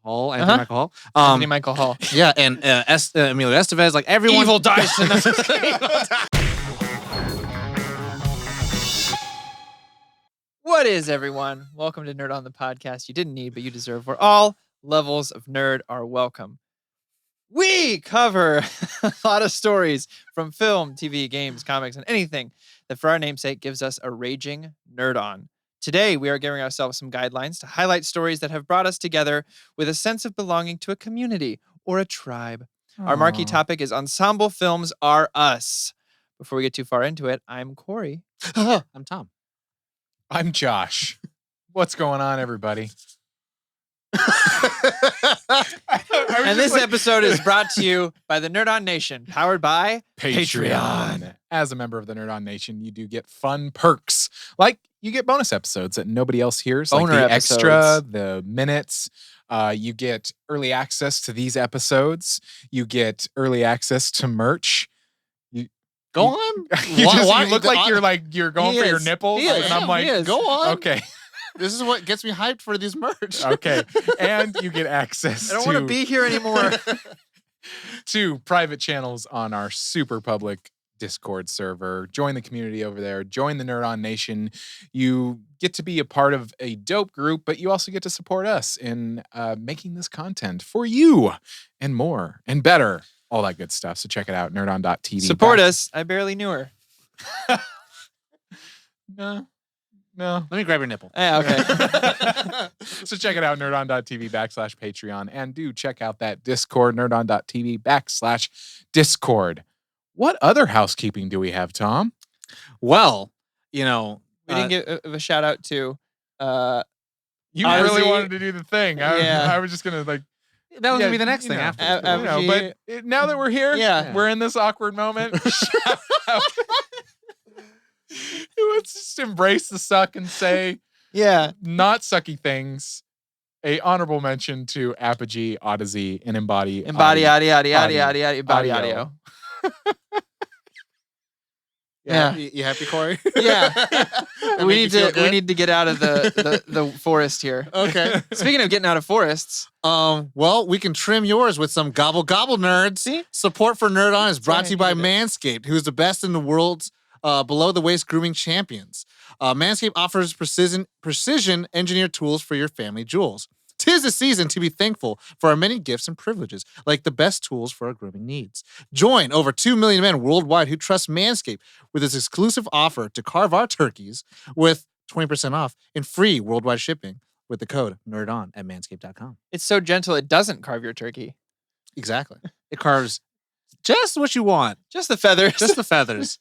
Anthony Michael Hall. Anthony Michael Hall. Yeah, and Emilio Estevez, like everyone. Evil Dyson. What is, everyone? Welcome to Nerd on the Podcast you didn't need, but you deserve, where all levels of nerd are welcome. We cover a lot of stories from film, TV, games, comics, and anything that, for our namesake, gives us a raging nerd on. Today, we are giving ourselves some guidelines to highlight stories that have brought us together with a sense of belonging to a community or a tribe. Our marquee topic is Ensemble Films R US. Before we get too far into it, I'm Corey. I'm Tom. I'm Josh. What's going on, everybody? And this episode is brought to you by the Nerd On Nation, powered by Patreon. As a member of the Nerd On Nation, you do get fun perks. Like, you get bonus episodes that nobody else hears. Boner like the episodes. extra, the minutes. You get early access to these episodes. You get early access to merch. Go on. You look like you're going for your nipples. And I'm like, go on. Okay. This is what gets me hyped for these merch. Okay. And you get access I don't want to be here anymore. to private channels on our super public Discord server. Join the community over there. Join the Nerd On Nation. You get to be a part of a dope group, but you also get to support us in making this content for you and more and better. All that good stuff. So check it out, nerdon.tv. Support us. I barely knew her. No. Let me grab your nipple. Yeah, okay. So check it out, nerdon.tv/Patreon. And do check out that Discord, nerdon.tv/Discord. What other housekeeping do we have, Tom? Well, we didn't give a shout out to You Ozzy. really wanted to do the thing. I was just going to that was going to be the next thing after. But now that we're here, we're in this awkward moment. Shout out. Let's just embrace the suck and say, not sucky things. A honorable mention to Apogee, Odyssey, and Embody audio. Yeah. You happy, Corey? Yeah. we need to get out of the forest here. Okay. Speaking of getting out of forests, well, we can trim yours with some gobble gobble nerds. See? Support for Nerd On is brought to you by Manscaped, who's the best in the world's below the waist grooming champions. Manscaped offers precision engineered tools for your family jewels. 'Tis the season to be thankful for our many gifts and privileges, like the best tools for our grooming needs. Join over 2 million men worldwide who trust Manscaped with this exclusive offer to carve our turkeys with 20% off and free worldwide shipping with the code NERDON at manscaped.com. it's so gentle it doesn't carve your turkey. Exactly. It carves just what you want. Just the feathers. Just the feathers.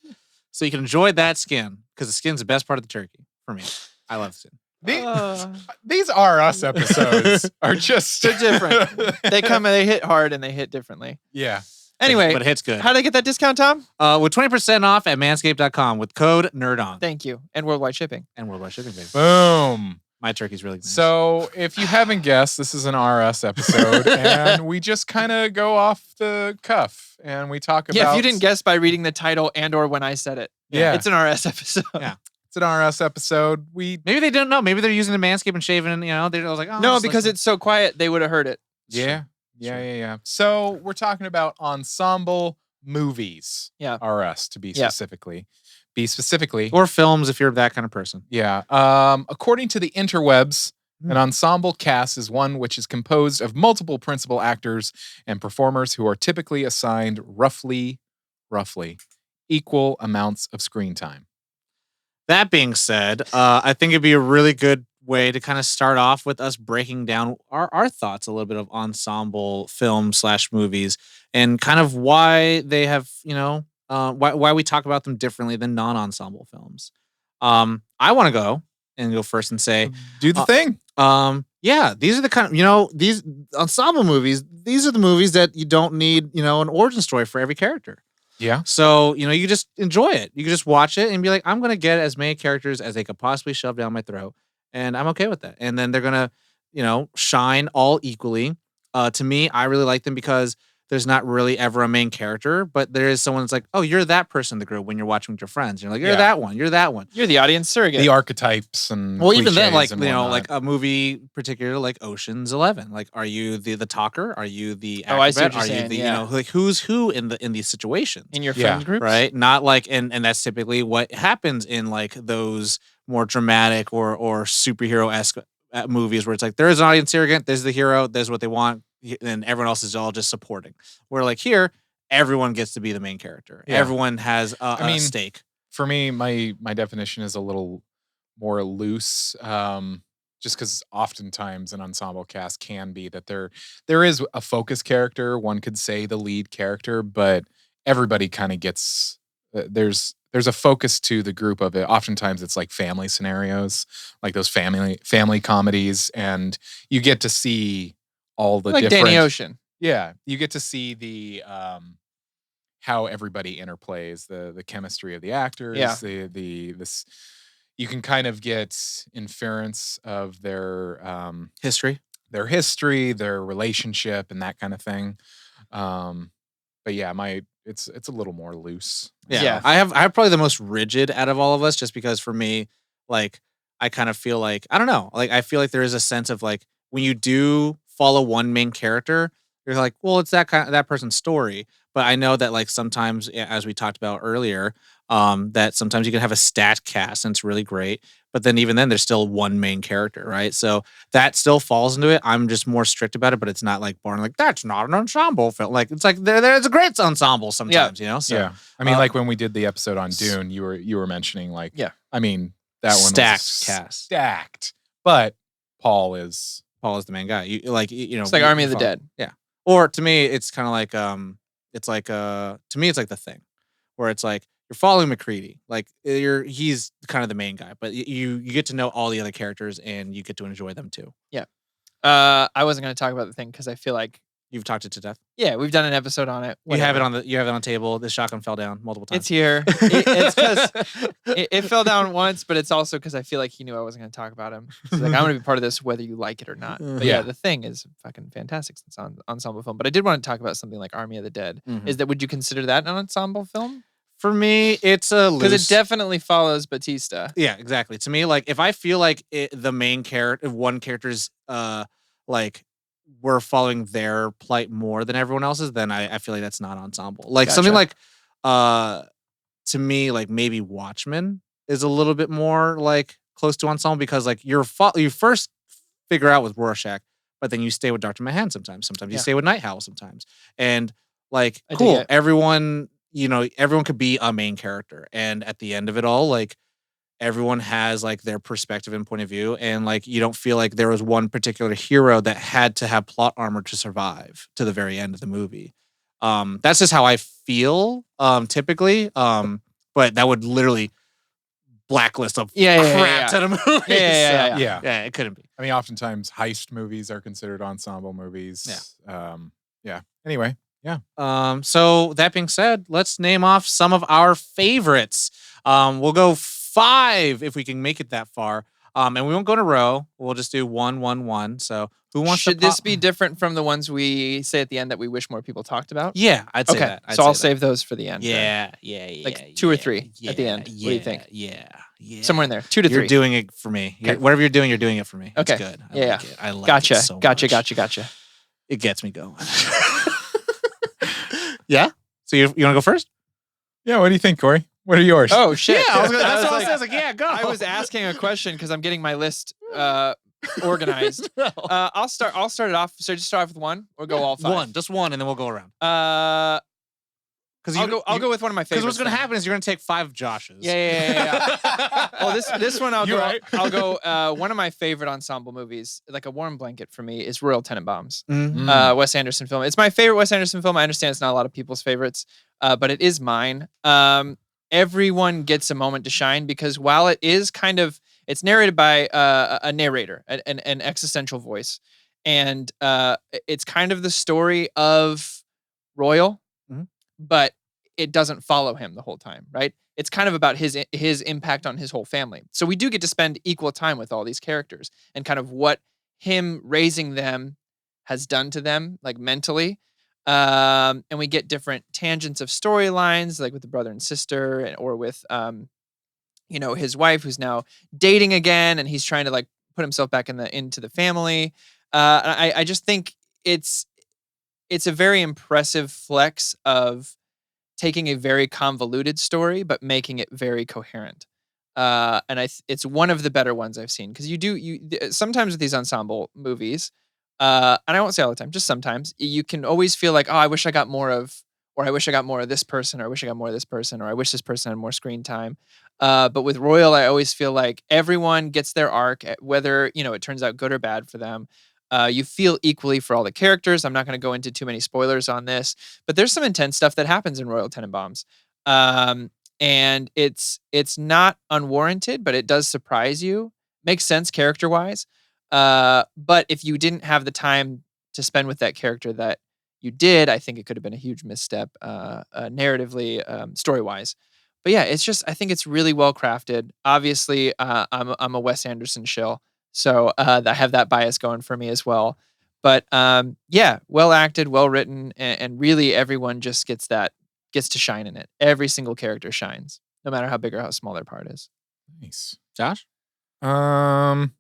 So you can enjoy that skin, because the skin's the best part of the turkey for me. I love the skin. These are us episodes are just They're different. They hit hard and they hit differently. Yeah. Anyway, but it hits good. How did I get that discount, Tom? With 20% off at manscaped.com with code NERDON. Thank you. And worldwide shipping. And worldwide shipping, baby. Boom. My turkey's really nice. So if you haven't guessed, this is an RS episode, and we just kind of go off the cuff and we talk about. Yeah, if you didn't guess by reading the title and or when I said it. Yeah. It's an RS episode. Yeah. It's an RS episode. Maybe they didn't know. Maybe they're using the Manscaped and shaving, and they was like, oh. No, because it's so quiet, they would have heard it. Yeah. Yeah. So we're talking about ensemble movies. Yeah. RS to be specifically. Be specifically. Or films if you're that kind of person. Yeah. According to the interwebs, an ensemble cast is one which is composed of multiple principal actors and performers who are typically assigned roughly equal amounts of screen time. That being said, I think it'd be a really good way to kind of start off with us breaking down our thoughts a little bit of ensemble films / movies and kind of why they have, why we talk about them differently than non-ensemble films. I want to go first and say, do the thing. These are the kind of, these ensemble movies, these are the movies that you don't need, an origin story for every character. Yeah. So, you just enjoy it. You can just watch it and be like, I'm going to get as many characters as they could possibly shove down my throat. And I'm okay with that. And then they're going to, shine all equally. To me, I really like them because there's not really ever a main character, but there is someone that's like, oh, you're that person in the group when you're watching with your friends. You're like, you're Yeah. that one. You're that one. You're the audience surrogate. The archetypes and Well, even then, like, cliches you and know, whatnot. like a movie, particularly like Ocean's 11. Like, are you the talker? Are you the Oh, I see acrobat? what you're Are you saying, the, yeah. you know, like who's who in these situations? in your Yeah. friends groups, Right? Not like, and that's typically what happens in like those more dramatic or superhero-esque movies where it's like, there is an audience surrogate, there's the hero, there's what they want, and everyone else is all just supporting. Where like here, everyone gets to be the main character. Yeah. Everyone has a stake. For me, my definition is a little more loose. Just because oftentimes an ensemble cast can be that there is a focus character, one could say the lead character, but everybody kind of gets there's a focus to the group of it. Oftentimes it's like family scenarios, like those family comedies, and you get to see all the like different Danny Ocean. Yeah, you get to see the how everybody interplays, the chemistry of the actors, Yeah. this you can kind of get inference of their History. their relationship, and that kind of thing. But yeah, it's a little more loose. Yeah. I have probably the most rigid out of all of us, just because for me, like, I kind of feel like, I don't know, like I feel like there is a sense of like when you do follow one main character, you're like, well, it's that person's story. But I know that like sometimes, as we talked about earlier, that sometimes you can have a stat cast and it's really great. But then even then, there's still one main character, right? So that still falls into it. I'm just more strict about it, but it's not like boring. Like, that's not an ensemble film. Like, it's like there's a great ensemble sometimes, you know? So Yeah, I mean, like when we did the episode on Dune, you were mentioning like, Yeah. I mean, that one stacked was cast. stacked, but Paul is the main guy. You like, you know, It's like you Army of the follow- Dead. Or to me, it's kind of like it's like to me, it's like The Thing, where it's like you're following McCready, like he's kind of the main guy, but you get to know all the other characters and you get to enjoy them too. I wasn't going to talk about The Thing because I feel like, You've talked it to death. yeah, we've done an episode on it. You have it whatever. on the table. The shotgun fell down multiple times. It's here. It's because it fell down once, but it's also because I feel like he knew I wasn't going to talk about him. He's like, I'm going to be part of this whether you like it or not. But yeah, Yeah. The Thing is fucking fantastic ensemble film. But I did want to talk about something like Army of the Dead. Mhm. Is that, would you consider that an ensemble film? For me, it's a loose. Because it definitely follows Batista. Yeah, exactly. To me, like if I feel like the main character, if one character's like we're following their plight more than everyone else's, then I feel like that's not ensemble. Like something Gotcha. like to me, like maybe Watchmen is a little bit more like close to ensemble, because like you first figure out with Rorschach, but then you stay with Dr. Mahan sometimes. Sometimes you Yeah. stay with Night Howl sometimes. And like I dig cool, it. everyone, you know, everyone could be a main character. And at the end of it all, like everyone has like their perspective and point of view, and like you don't feel like there was one particular hero that had to have plot armor to survive to the very end of the movie. That's just how I feel typically. But that would literally blacklist of crap to the movie. Yeah. yeah. It couldn't be. I mean, oftentimes heist movies are considered ensemble movies. Yeah. Anyway, yeah. So that being said, let's name off some of our favorites. We'll go 5 if we can make it that far. And we won't go in a row. We'll just do 1, 1, 1. So who wants Should to this be different from the ones we say at the end that we wish more people talked about? Yeah, I'd say Okay, that. I'd so I'll say that. save those for the end. then. Yeah. Like 2 or 3 at the end. What do you think? Yeah. Somewhere in there. 2 to 3. You're doing it for me. Okay. Whatever you're doing it for me. It's Okay. good. I Yeah. like it. I like Gotcha. it so much. Gotcha. It gets me going. Yeah? So you want to go first? Yeah. What do you think, Corey? What are yours? Oh shit! Yeah, that's what I like, was like, yeah, go. I was asking a question because I'm getting my list organized. I'll start it off. So just start off with 1 or go all 5. Just one, and then we'll go around. Because I'll go with one of my Because favorites. what's going to then. happen is you're going to take 5 Joshes. Yeah. Well, this one I'll You're go. right. I'll go. One of my favorite ensemble movies, like a warm blanket for me, is Royal Tenenbaums. Mhm. Wes Anderson film. It's my favorite Wes Anderson film. I understand it's not a lot of people's favorites, but it is mine. Everyone gets a moment to shine because while it is kind of, it's narrated by a narrator, an existential voice, and it's kind of the story of Royal, Mhm. but it doesn't follow him the whole time, right? It's kind of about his impact on his whole family. So we do get to spend equal time with all these characters and kind of what him raising them has done to them, like mentally. And we get different tangents of storylines, like with the brother and sister, or with his wife who's now dating again, and he's trying to like put himself back into the family. I just think it's a very impressive flex of taking a very convoluted story but making it very coherent. And it's one of the better ones I've seen, because sometimes with these ensemble movies, and I won't say all the time, just sometimes you can always feel like, oh, I wish I got more of, or I wish I got more of this person, or I wish I got more of this person, or I wish this person had more screen time. But with Royal, I always feel like everyone gets their arc, whether it turns out good or bad for them. You feel equally for all the characters. I'm not going to go into too many spoilers on this, but there's some intense stuff that happens in Royal Tenenbaums. And it's not unwarranted, but it does surprise you. Makes sense character-wise. But if you didn't have the time to spend with that character that you did, I think it could have been a huge misstep, narratively, story-wise. But yeah, I think it's really well crafted. Obviously, I'm a Wes Anderson shill, so I have that bias going for me as well. But yeah, well acted, well written, and really everyone just gets to shine in it. Every single character shines, no matter how big or how small their part is. Nice. Josh? I'm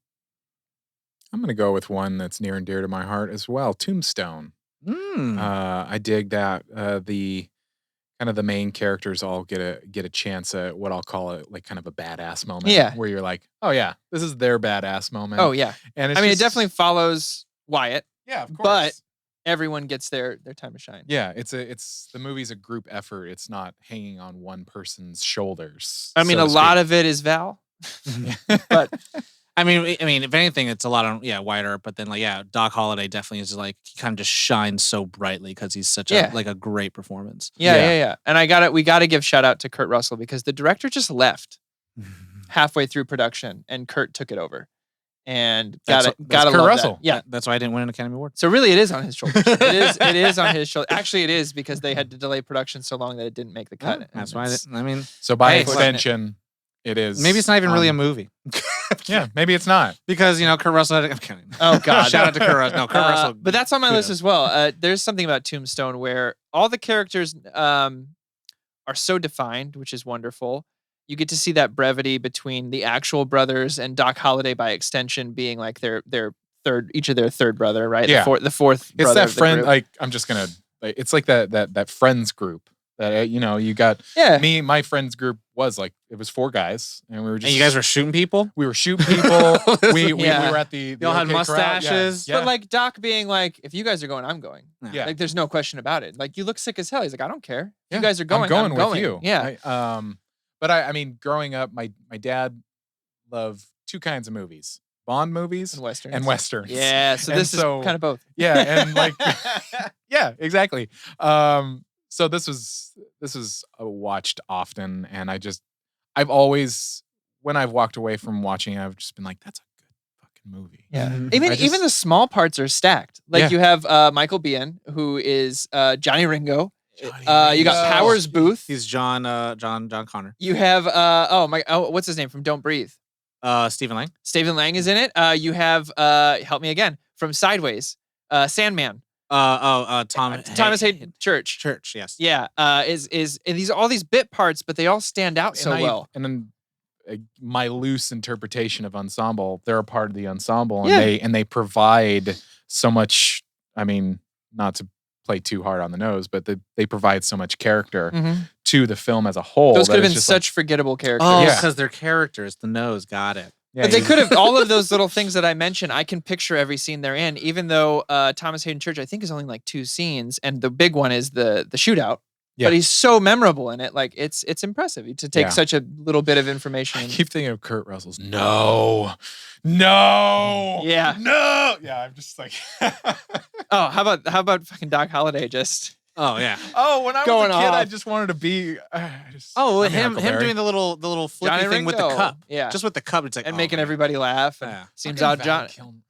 gonna go with one that's near and dear to my heart as well. Tombstone. I dig that. The kind of the main characters all get a chance at what I'll call it, like kind of a badass moment. Yeah. Where you're like, oh yeah, this is their badass moment. Oh yeah. And it definitely follows Wyatt. Yeah, of course. But everyone gets their time to shine. Yeah, it's the movie's a group effort. It's not hanging on one person's shoulders. I mean, a lot of it is Val. But I mean, if anything, it's a lot on Wyatt Earp, but then Doc Holliday definitely is like, he kind of just shines so brightly because he's such a great performance. Yeah. And we gotta give shout out to Kurt Russell, because the director just left halfway through production and Kurt took it over. And that's gotta Kurt love Russell. That. Yeah, that's why I didn't win an Academy Award. So really, it is on his shoulders. It is on his shoulders. Actually, it is, because they had to delay production so long that it didn't make the cut. That's why. So by extension, it is. Maybe it's not even really a movie. Yeah, maybe it's not, because Kurt Russell. I'm kidding. Oh God! Shout out to Kurt Russell. No, Kurt Russell. But that's on my list as well. There's something about Tombstone where all the characters are so defined, which is wonderful. You get to see that brevity between the actual brothers and Doc Holliday by extension being like their each of their third brother, right? Yeah. The fourth. It's brother that of the friend. group. Like I'm just gonna. Like, it's like that friends group. That you got. Yeah. My friends group was like, it was 4 guys, and we were just. And you guys were shooting people. We were shooting people. we were at the. They all had mustaches. Yeah. But like Doc being like, if you guys are going, I'm going. Yeah. Like there's no question about it. Like you look sick as hell. He's like, I don't care. If Yeah. you guys are going, I'm going with you. Yeah. But I mean, growing up, my dad loved 2 kinds of movies: Bond movies and westerns. Yeah, so this is kind of both. Yeah, and like, yeah, exactly. So this was watched often, and I've always, when I've walked away from watching, I've just been like, that's a good fucking movie. Yeah. Even the small parts are stacked. Like you have Michael Biehn, who is Johnny Ringo. You got Powers Booth. He's John Connor. You have what's his name from Don't Breathe? Stephen Lang. Stephen Lang is in it. You have help me again, from Sideways, Sandman. Thomas Hayden Church. Yes. Yeah. Is and all these bit parts, but they all stand out so well. And then my loose interpretation of ensemble, they're a part of the ensemble, and they provide so much. I mean, not to play too hard on the nose, but they provide so much character to the film as a whole. Those could have been such forgettable characters. Oh, because they're characters. The nose, got it. Yeah, but they could have, all of those little things that I mentioned, I can picture every scene they're in, even though Thomas Hayden Church, I think, is only like 2 scenes, and the big one is the shootout. Yeah. But he's so memorable in it. Like, it's impressive to take such a little bit of information. I keep thinking of Kurt Russell's No. Yeah. No. Yeah, I'm just like Oh, how about fucking Doc Holliday just Oh yeah. Oh, when I was a kid, I just wanted to be. Him doing the little flippy thing with the cup. Yeah, just with the cup. It's like and making everybody laugh. And seems odd. Val Kilmer,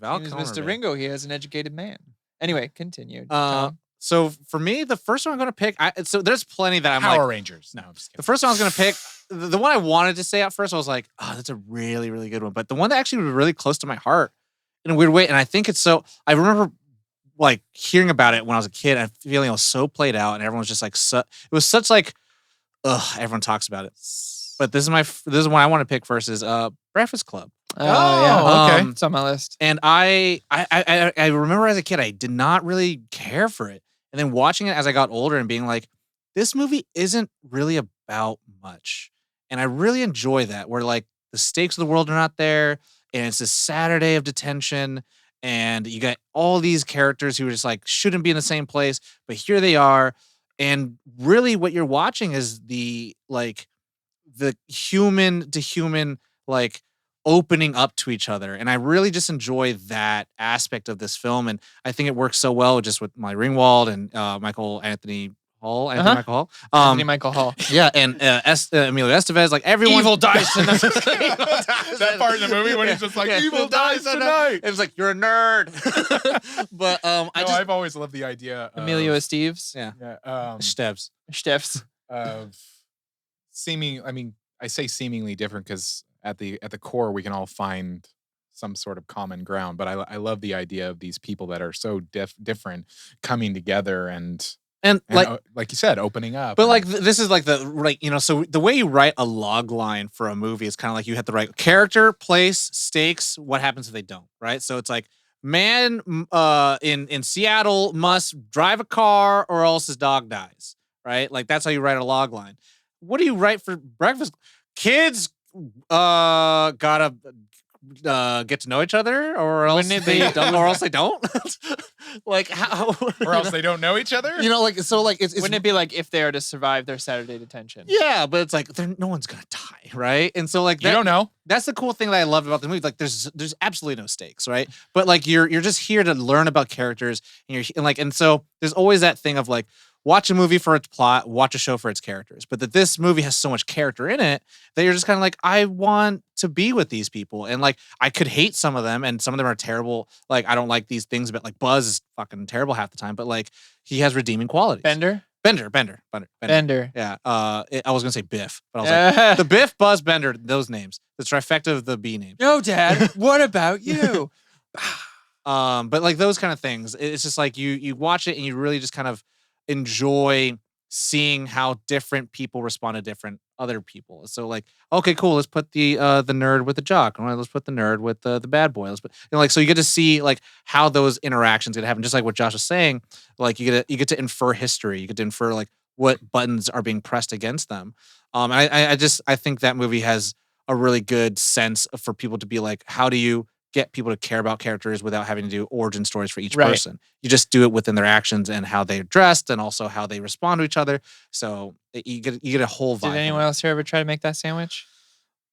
Mr. Ringo. He is an educated man. Anyway, continued. So for me, the first one I'm going to pick. So there's plenty that I'm Power Rangers. No, I'm just kidding. The first one I was going to pick. The one I wanted to say at first, I was like, oh, that's a really, really good one. But the one that actually was really close to my heart in a weird way, and I think it's so. I remember like hearing about it when I was a kid and feeling it was so played out, and everyone was just like, it was such like, everyone talks about it. But this is one I want to pick first is Breakfast Club. Oh, yeah. Okay. It's on my list. And I remember as a kid, I did not really care for it. And then watching it as I got older and being like, this movie isn't really about much. And I really enjoy that, where like the stakes of the world are not there. And it's a Saturday of detention. And you got all these characters who are just like shouldn't be in the same place, but here they are. And really what you're watching is the human to human, like opening up to each other. And I really just enjoy that aspect of this film. And I think it works so well just with Molly Ringwald and Anthony Michael Hall. Anthony Michael Hall. Yeah, and Emilio Estevez, like everyone. Evil dies tonight. That part in the movie when he's just like, evil dies tonight. It was like, you're a nerd. But I've always loved the idea of, Emilio Esteves. Yeah. Steffs. of I say seemingly different because at the core we can all find some sort of common ground. But I love the idea of these people that are so different coming together and like you said, opening up. But like this is like so the way you write a log line for a movie is kind of like you have to write character, place, stakes, what happens if they don't, right? So it's like man in Seattle must drive a car or else his dog dies, right? Like that's how you write a log line. What do you write for breakfast? Kids gotta get to know each other, or else they don't. Like how? Or else they don't know each other. You know, like so, like it's Wouldn't it be like if they are to survive their Saturday detention? Yeah, but it's like no one's gonna die, right? And so like you don't know. That's the cool thing that I love about the movie. Like there's absolutely no stakes, right? But like you're just here to learn about characters, and so there's always that thing of like, watch a movie for its plot, watch a show for its characters. But that this movie has so much character in it that you're just kind of like, I want to be with these people. And like, I could hate some of them and some of them are terrible. Like, I don't like these things, but like Buzz is fucking terrible half the time, but like he has redeeming qualities. Bender. Yeah. I was going to say Biff, but I was like, the Biff, Buzz, Bender, those names. The trifecta of the B names. No, Dad. What about you? But like those kind of things, it's just like you watch it and you really just kind of enjoy seeing how different people respond to different other people. So like, okay, cool. Let's put the nerd with the jock. All right, let's put the nerd with the bad boy. Let's put, so you get to see like how those interactions gonna happen. Just like what Josh was saying, like you get to infer history. You get to infer like what buttons are being pressed against them. I think that movie has a really good sense for people to be like, how do you get people to care about characters without having to do origin stories for each person? You just do it within their actions and how they're dressed and also how they respond to each other. So you get a whole vibe. Did anyone else here ever try to make that sandwich?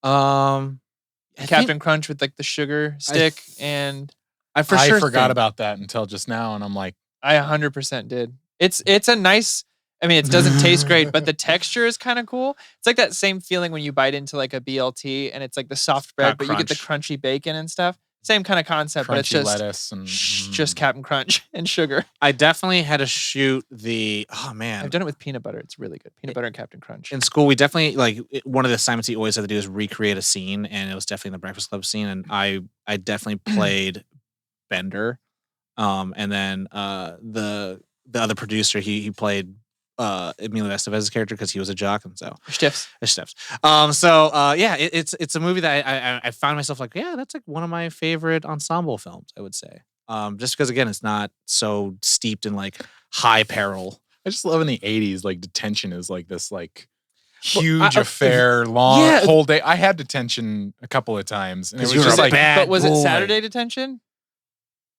Captain Crunch with like the sugar stick I forgot about that until just now, and I'm like, I 100% did. It's a nice. I mean, it doesn't taste great, but the texture is kind of cool. It's like that same feeling when you bite into like a BLT and it's like the soft bread, but you get the crunchy bacon and stuff. Same kind of concept, but it's just lettuce and just Captain Crunch and sugar. I definitely had to shoot I've done it with peanut butter. It's really good. Peanut butter and Captain Crunch. In school, we definitely one of the assignments he always had to do is recreate a scene, and it was definitely the Breakfast Club scene. And I definitely played Bender, and then the other producer he played Emilio Estevez's character because he was a jock, and so Stiffs. It's a movie that I found myself like, yeah, that's like one of my favorite ensemble films, I would say. Just because again, it's not so steeped in like high peril. I just love in the 80s, like Detention is like this like huge affair, whole day. I had Detention a couple of times, and it was just like, but was it Saturday Detention?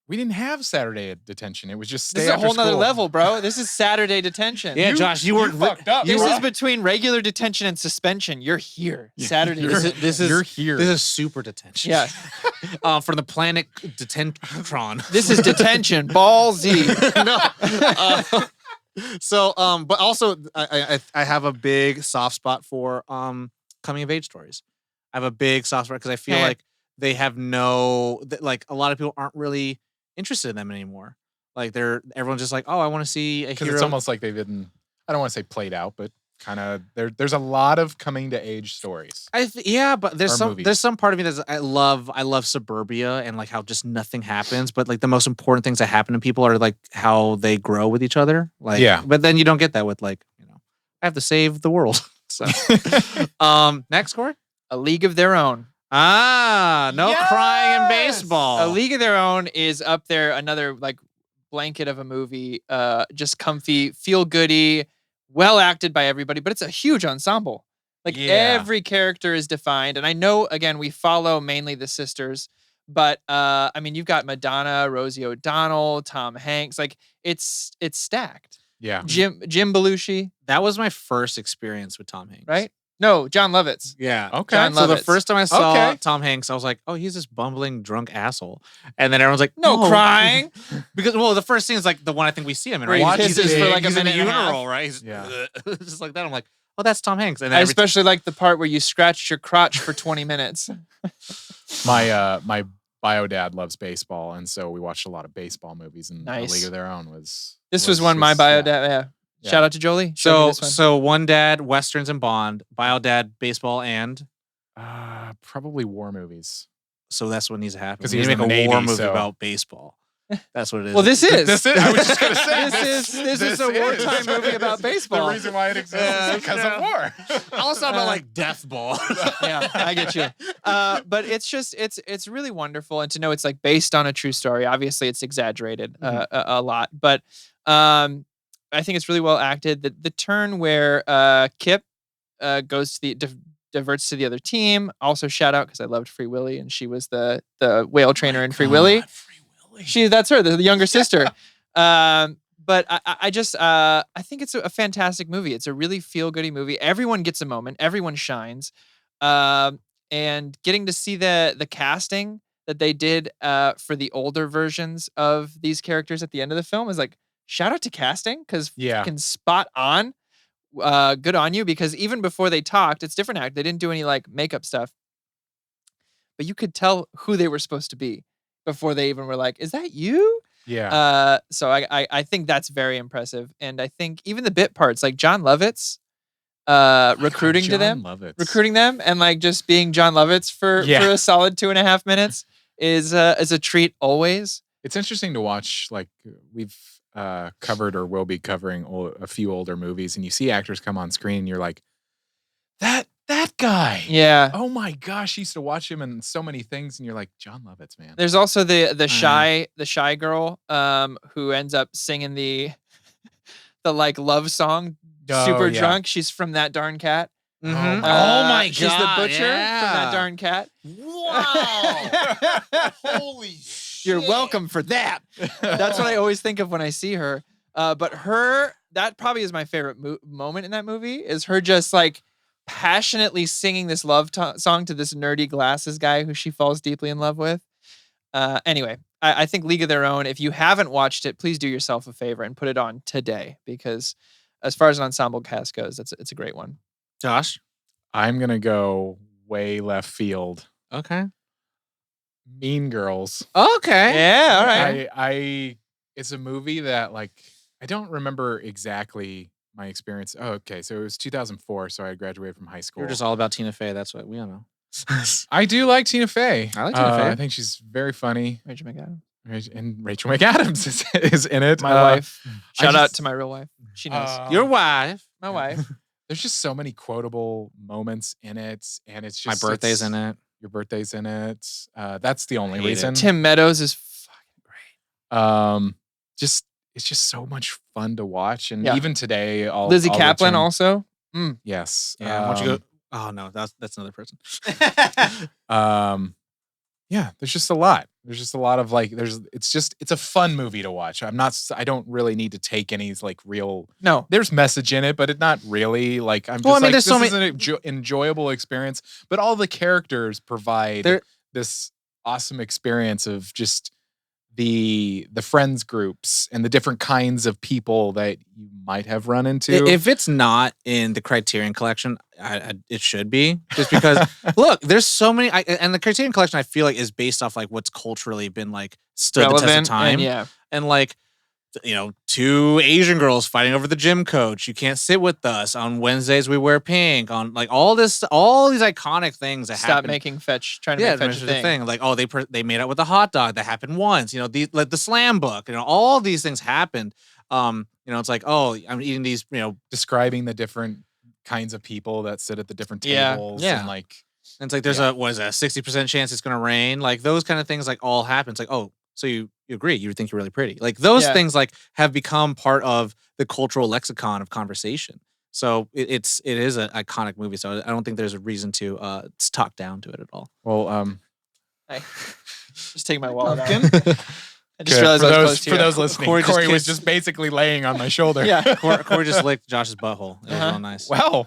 We didn't have Saturday Detention. It was just stay This is a after whole nother school. level, bro. This is Saturday Detention. Yeah, Josh, you weren't fucked up. This is between regular detention and suspension. You're here. Saturday. You're here. This is super detention. Yeah. From the planet Detentron. This is detention. Ballsy. No. But also I have a big soft spot for coming of age stories. I have a big soft spot because I feel like they have like a lot of people aren't really interested in them anymore. Like everyone's just like, oh, I want to see a hero. Because it's almost like they've been, I don't want to say played out, but kind of there's a lot of coming to age stories. Yeah, but there's Or movies. some part of me that's I love suburbia and like how just nothing happens, but like the most important things that happen to people are like how they grow with each other. Like, Yeah. But then you don't get that with like, I have to save the world. So next, Corey? A League of Their Own. No crying in Yes! baseball. A League of Their Own is up there, another like blanket of a movie, just comfy, feel goody, well acted by everybody, but it's a huge ensemble. Like every character is defined. And I know, again, we follow mainly the sisters, but I mean, you've got Madonna, Rosie O'Donnell, Tom Hanks. Like it's stacked. Yeah. Jim Belushi, That was my first experience with Tom Hanks. right? No, John Lovitz. Yeah. Okay. John So the Lovitz. first time I saw Okay. Tom Hanks, I was like, "Oh, he's this bumbling drunk asshole," and then everyone's like, No crying. because the first scene is like the one I think we see him in, Where right? he He's pisses in- for like a he's in minute and a half. funeral, right? He's Yeah. just like that. I'm like, "Oh, that's Tom Hanks." And I then especially like the part where you scratched your crotch for 20 minutes. My bio dad loves baseball, and so we watched a lot of baseball movies, and Nice. A League of Their Own was. This was one my just- bio yeah. dad. Yeah. Yeah. Shout out to Jolie. Showed me so this one. so one dad, westerns and Bond, bio dad, baseball, and Probably war movies. so that's what needs to happen. 'Cause We he need was to in make the a war Navy, movie so- about baseball. That's what it is. Well, this is. This is. I was just gonna say This is a wartime movie about baseball. The reason why it exists Yeah, is because of war. also about like death ball. Yeah, I get you. But it's just it's really wonderful, and to know it's like based on a true story. Obviously, it's exaggerated a lot, but I think it's really well acted. The turn where Kip goes to diverts to the other team. Also, shout out because I loved Free Willy, and she was the whale trainer in Free Willy. That's her, the younger sister. But I just I think it's a fantastic movie. It's a really feel-goody movie. Everyone gets a moment. Everyone shines. And getting to see the casting that they did for the older versions of these characters at the end of the film is like, shout out to casting, because Yeah. fucking spot on. Good on you, because even before they talked, it's different act. They didn't do any like makeup stuff, but you could tell who they were supposed to be before they even were like, "Is that you?" Yeah. So I think that's very impressive, and I think even the bit parts, like John Lovitz, recruiting to them, recruiting them, and like just being John Lovitz for a solid 2.5 minutes is a treat always. It's interesting to watch. Like we've covered or will be covering a few older movies, and you see actors come on screen, and you're like, that guy. Yeah. Oh my gosh, I used to watch him in so many things, and you're like, John Lovitz, man. There's also the shy girl who ends up singing the like love song, super yeah. drunk. She's from That Darn Cat. Mhm. Oh Oh my She's the God, butcher from That yeah. Darn Cat. Wow. Holy shit. You're welcome for that. That's what I always think of when I see her. But that probably is my favorite moment in that movie, is her just like passionately singing this love song to this nerdy glasses guy who she falls deeply in love with. Anyway, I think League of Their Own, if you haven't watched it, please do yourself a favor and put it on today, because as far as an ensemble cast goes, it's a great one. Josh? I'm gonna go way left field. Okay. Mean Girls. Okay. Yeah, all right. I it's a movie that like I don't remember exactly my experience. Oh, okay. So it was 2004, so I had graduated from high school. You're just all about Tina Fey. That's what we all know. I do like Tina Fey. I like Tina Fey. I think she's very funny. Rachel McAdams. And Rachel McAdams is in it. My wife. I Shout out just- to my real wife. She knows. Your wife. My wife. There's just so many quotable moments in it, and it's My just birthday's in it. Your birthday's in it. That's the only Hate it. reason. Tim Meadows is fucking great. It's just so much fun to watch, and Yeah. even today, Lizzie Kaplan also. Yes. Yeah. Why don't you go? Oh no, that's another person. Yeah, there's just a lot. There's just a lot of like. It's a fun movie to watch. I don't really need to take any like real. No. There's message in it, but it's not really like. I'm just Well, I mean, like, there's so this is an enjoyable experience. But all the characters provide There- this awesome experience of just the friends groups and the different kinds of people that you might have run into. If it's not in the Criterion Collection, it should be, just because. Look, there's so many, and the Criterion Collection I feel like is based off like what's culturally been like stood the test of Relevant. time, And yeah. and like two Asian girls fighting over the gym coach. You can't sit with us. On Wednesdays we wear pink. On like all these iconic things that Stop happen. making fetch. Trying to make fetch a thing. Like, oh, they made out with a hot dog. That happened once. Like the slam book. All these things happened. It's like, oh, I'm eating these. Describing the different kinds of people that sit at the different Yeah. tables. Yeah. And like, and it's like there's a 60% chance it's gonna rain. Like those kind of things like all happen. It's like, oh, so you agree? You think you're really pretty? Like those things like have become part of the cultural lexicon of conversation. So it is an iconic movie. So I don't think there's a reason to talk down to it at all. Well, Hey, just take my wallet out. Pumpkin? I just realized I was close to for you. those listening, Corey was just basically laying on my shoulder. Yeah. Corey just licked Josh's butthole. It was real nice. Wow.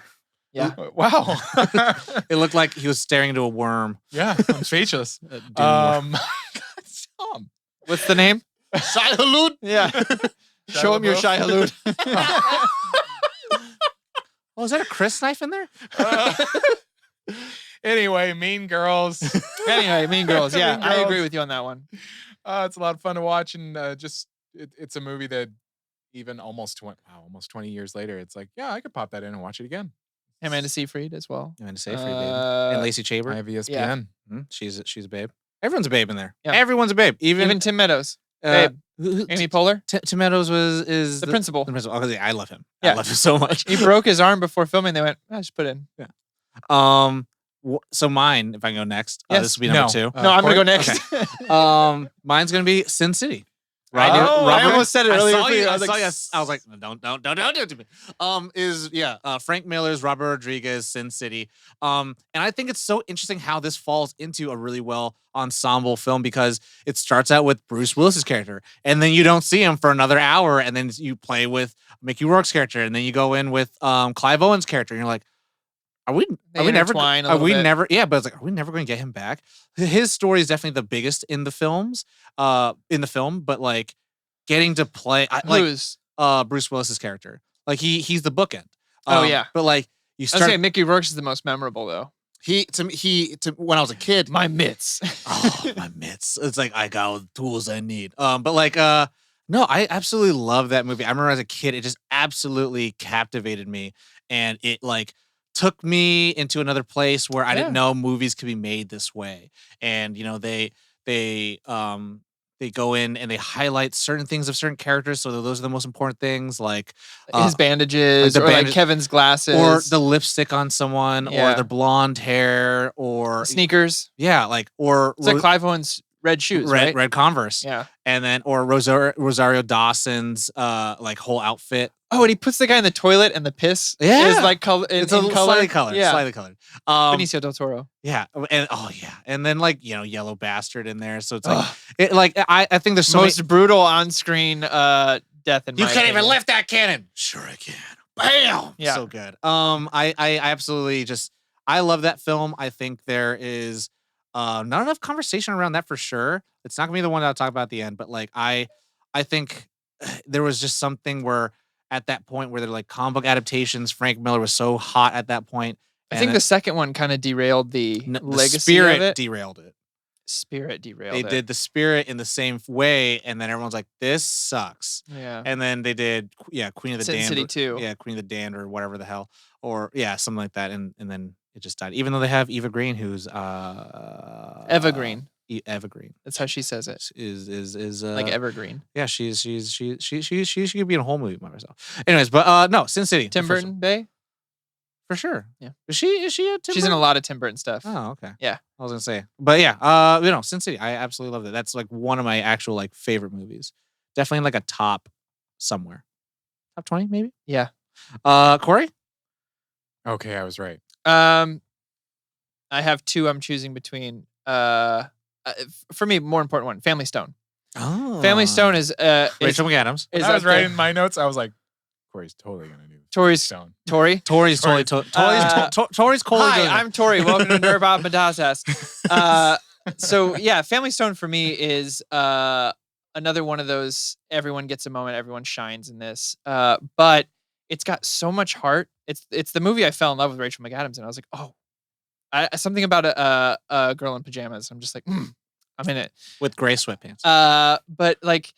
Yeah. Wow. It looked like he was staring into a worm. Yeah, I'm speechless. What's the name? Shai Hulud? Yeah. Show him your Shai Hulud. Oh, is that a Chris knife in there? Anyway, Mean Girls. Anyway, Mean Girls. Yeah, Mean I agree Girls. with you on that one. It's a lot of fun to watch, and it's a movie that even almost 20 years later, it's like, yeah, I could pop that in and watch it again. Amanda Seyfried as well. Amanda Seyfried, baby. And Lacey Chabert. I have ESPN. She's a babe. Everyone's a babe in there. Yeah. Everyone's a babe. Even Tim Meadows. Babe. Amy Poehler. Tim Meadows is The principal. The principal. Oh, I love him. Yeah. I love him so much. He broke his arm before filming. They went, just put it in. So mine, if I can go next, Yes. this will be number 2. No, I'm going to go Corey? next. Mine's gonna be Sin City. I knew. I almost said it earlier. I saw you. I I was saw like, you. I was like, don't do it to me. Frank Miller's Robert Rodriguez, Sin City. And I think it's so interesting how this falls into a really well ensemble film because it starts out with Bruce Willis's character, and then you don't see him for another hour, and then you play with Mickey Rourke's character, and then you go in with Clive Owen's character, and you're like, Are we never? Are we never? Yeah, but it's like, are we never going to get him back? His story is definitely the biggest in the films, but like getting to play, Who's? Bruce Willis's character. Like he's the bookend. Yeah. But like you I was start. saying Mickey Rourke's is the most memorable though. When I was a kid, My mitts. my mitts. It's like I got all the tools I need. But like no, I absolutely love that movie. I remember as a kid, it just absolutely captivated me, and it like took me into another place where I didn't know movies could be made this way. And they go in and they highlight certain things of certain characters, so those are the most important things, like His bandages, like Kevin's glasses, or the lipstick on someone, or Yeah. their blonde hair, or sneakers. yeah, like or It's like Clive Owen's red shoes, right? red Converse, Yeah. and then or Rosario Dawson's like whole outfit. Oh, and he puts the guy in the toilet, and the piss is like color. It's a slightly colored, Yeah. slightly colored. Benicio del Toro. Yeah, and then like Yellow Bastard in there, so it's like I think there's so Most brutal on-screen death in you my can't even opinion. lift that cannon. Sure I can. Bam. Yeah. So good. I absolutely I love that film. I think there is not enough conversation around that for sure. It's not gonna be the one that I'll talk about at the end, but like I think there was just something where at that point where they're like comic book adaptations, Frank Miller was so hot at that point. I think the second one kind of derailed the legacy Spirit of it. derailed it. Spirit derailed They it. did the Spirit in the same way, and then everyone's like, "This sucks." Yeah. And then they did, Queen of the Sin Damned. City 2. Yeah, Queen of the Damned or whatever the hell, or something like that. And then it just died. Even though they have Eva Green, who's Eva Green. Eva Green That's how she says it. is Like evergreen. yeah, she could be in a whole movie by herself. Anyways, but no, Sin City, Tim the first Burton one. Bay. for sure. Yeah. Is she a Tim She's in Burton? a lot of Tim Burton stuff. Oh, okay. Yeah. I was gonna say, but yeah, Sin City, I absolutely love that. That's like one of my actual like favorite movies. Definitely in like a top somewhere, top 20 maybe. Yeah. Corey. Okay, I was right. I have two I'm choosing between. For me, more important one, Family Stone. Oh, Family Stone is Rachel McAdams. When I was writing my notes, I was like, Corey's totally gonna do Tori's Stone. Tori. Tori's totally. Tori's totally. Hi, I'm Tori. Welcome to Nerd Bob Madazas. So yeah, Family Stone for me is another one of those. Everyone gets a moment. Everyone shines in this. But it's got so much heart. It's the movie I fell in love with Rachel McAdams, and I was like, oh, something about a girl in pajamas. I'm just like, I'm in it with gray sweatpants. But like,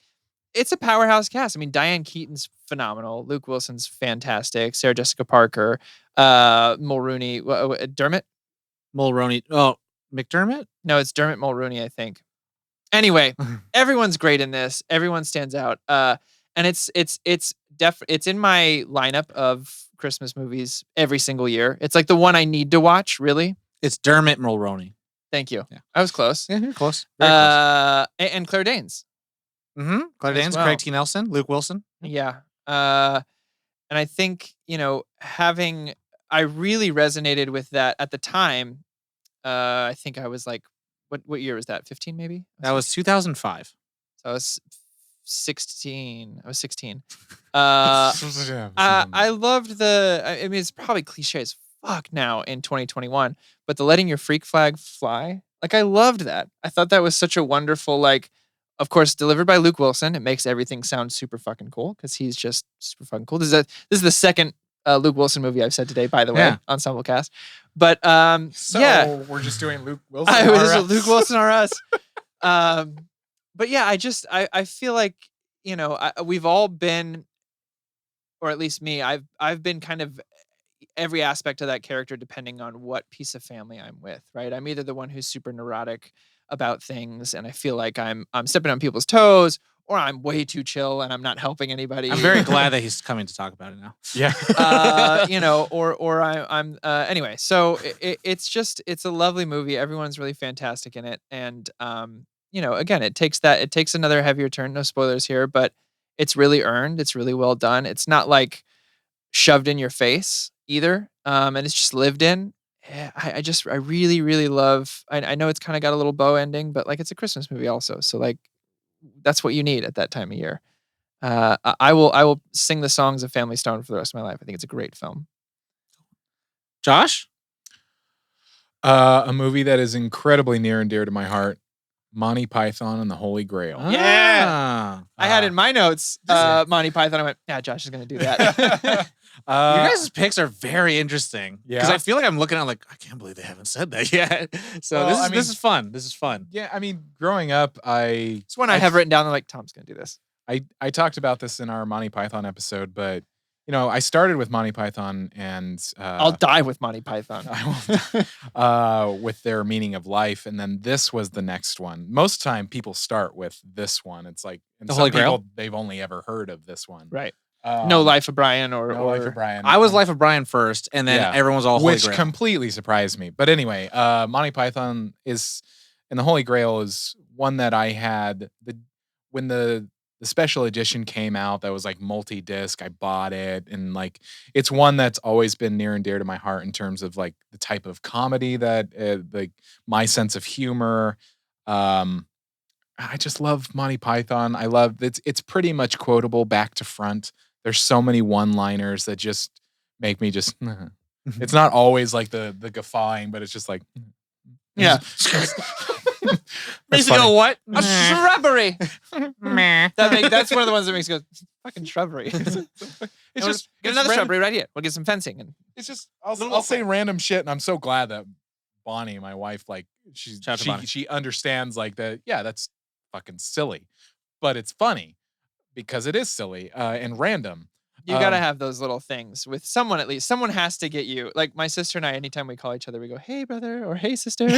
it's a powerhouse cast. I mean, Diane Keaton's phenomenal. Luke Wilson's fantastic. Sarah Jessica Parker, Mulrooney, Dermot. Mulroney. Oh, McDermott. No, it's Dermot Mulrooney, I think. Anyway, everyone's great in this. Everyone stands out. And it's in my lineup of Christmas movies every single year. It's like the one I need to watch. Really. It's Dermot Mulroney. Thank you. Yeah. I was close. Yeah, you're close. Very close. And Claire Danes. Mm-hmm. Claire as Danes, well. Craig T. Nelson, Luke Wilson. Yeah. And I think, I really resonated with that at the time. I think I was like, what year was that? 15 maybe? That was 2005. So I was 16. I was 16. I loved I mean, it's probably cliche as fuck now in 2021, but the letting your freak flag fly, like I loved that. I thought that was such a wonderful, like, of course, delivered by Luke Wilson. It makes everything sound super fucking cool because he's just super fucking cool. This is the second Luke Wilson movie I've said today, by the way, Yeah. Ensemble cast. But So yeah, we're just doing Luke Wilson. this RS. is Luke Wilson R Us. But yeah, I feel like we've all been, or at least me, I've been kind of every aspect of that character depending on what piece of family I'm with, right? I'm either the one who's super neurotic about things and I feel like I'm stepping on people's toes, or I'm way too chill and I'm not helping anybody. I'm very glad that he's coming to talk about it now. Yeah. Or I'm anyway. So it's a lovely movie. Everyone's really fantastic in it, and again, it takes another heavier turn. No spoilers here, but it's really earned. It's really well done. It's not like shoved in your face either, and it's just lived in. I really, really love. I know it's kind of got a little bow ending, but like it's a Christmas movie also. So like that's what you need at that time of year. I will sing the songs of Family Stone for the rest of my life. I think it's a great film. Josh? A movie that is incredibly near and dear to my heart. Monty Python and the Holy Grail. Yeah. I had in my notes, Monty Python. I went, yeah, Josh is going to do that. You guys' picks are very interesting. Yeah. Because I feel like I'm looking at like, I can't believe they haven't said that yet. So Well, this is fun. This is fun. Yeah, I mean, growing up, It's one I have written down. I'm like, Tom's going to do this. I talked about this in our Monty Python episode, but I started with Monty Python and I'll die with Monty Python. With their meaning of life, and then this was the next one. Most time people start with this one. It's like The Holy Grail? They've only ever heard of this one. Right. No Life of Brian No or Life of Brian. I was Life of Brian first, and then Yeah. everyone was all Holy which Grail. completely surprised me. But anyway, Monty Python and the Holy Grail is one that I had when the special edition came out. That was like multi-disc. I bought it, and like it's one that's always been near and dear to my heart in terms of like the type of comedy that like my sense of humor. I just love Monty Python. I love it's pretty much quotable back to front. There's so many one-liners that just make me just. It's not always like the guffawing, but it's just like. Yeah. Makes you go, what? A shrubbery. Meh. That's one of the ones that makes you go, fucking shrubbery. It's just get another shrubbery right here. We'll get some fencing. And It's just I'll say random shit, and I'm so glad that Bonnie, my wife, like Shout out to Bonnie. she understands like that. Yeah, that's fucking silly, but it's funny because it is silly and random. you got to have those little things with someone at least. Someone has to get you. Like my sister and I, anytime we call each other, we go, hey, brother, or hey, sister.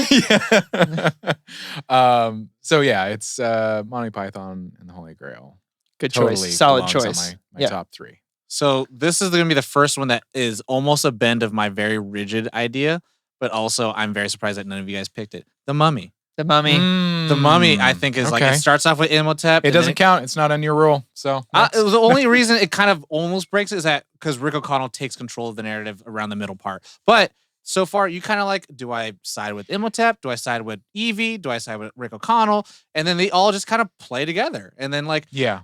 So yeah, it's Monty Python and the Holy Grail. Good Totally choice. Solid belongs on choice. my Yeah. top three. So this is going to be the first one that is almost a bend of my very rigid idea, but also I'm very surprised that none of you guys picked it. The Mummy. The Mummy. The Mummy, I think, is like okay. it starts off with Imhotep. It doesn't count. It's not on your rule. So The only reason it kind of almost breaks it is that because Rick O'Connell takes control of the narrative around the middle part. But so far, you kind of like, do I side with Imhotep? Do I side with Evie? Do I side with Rick O'Connell? And then they all just kind of play together. And then like, yeah.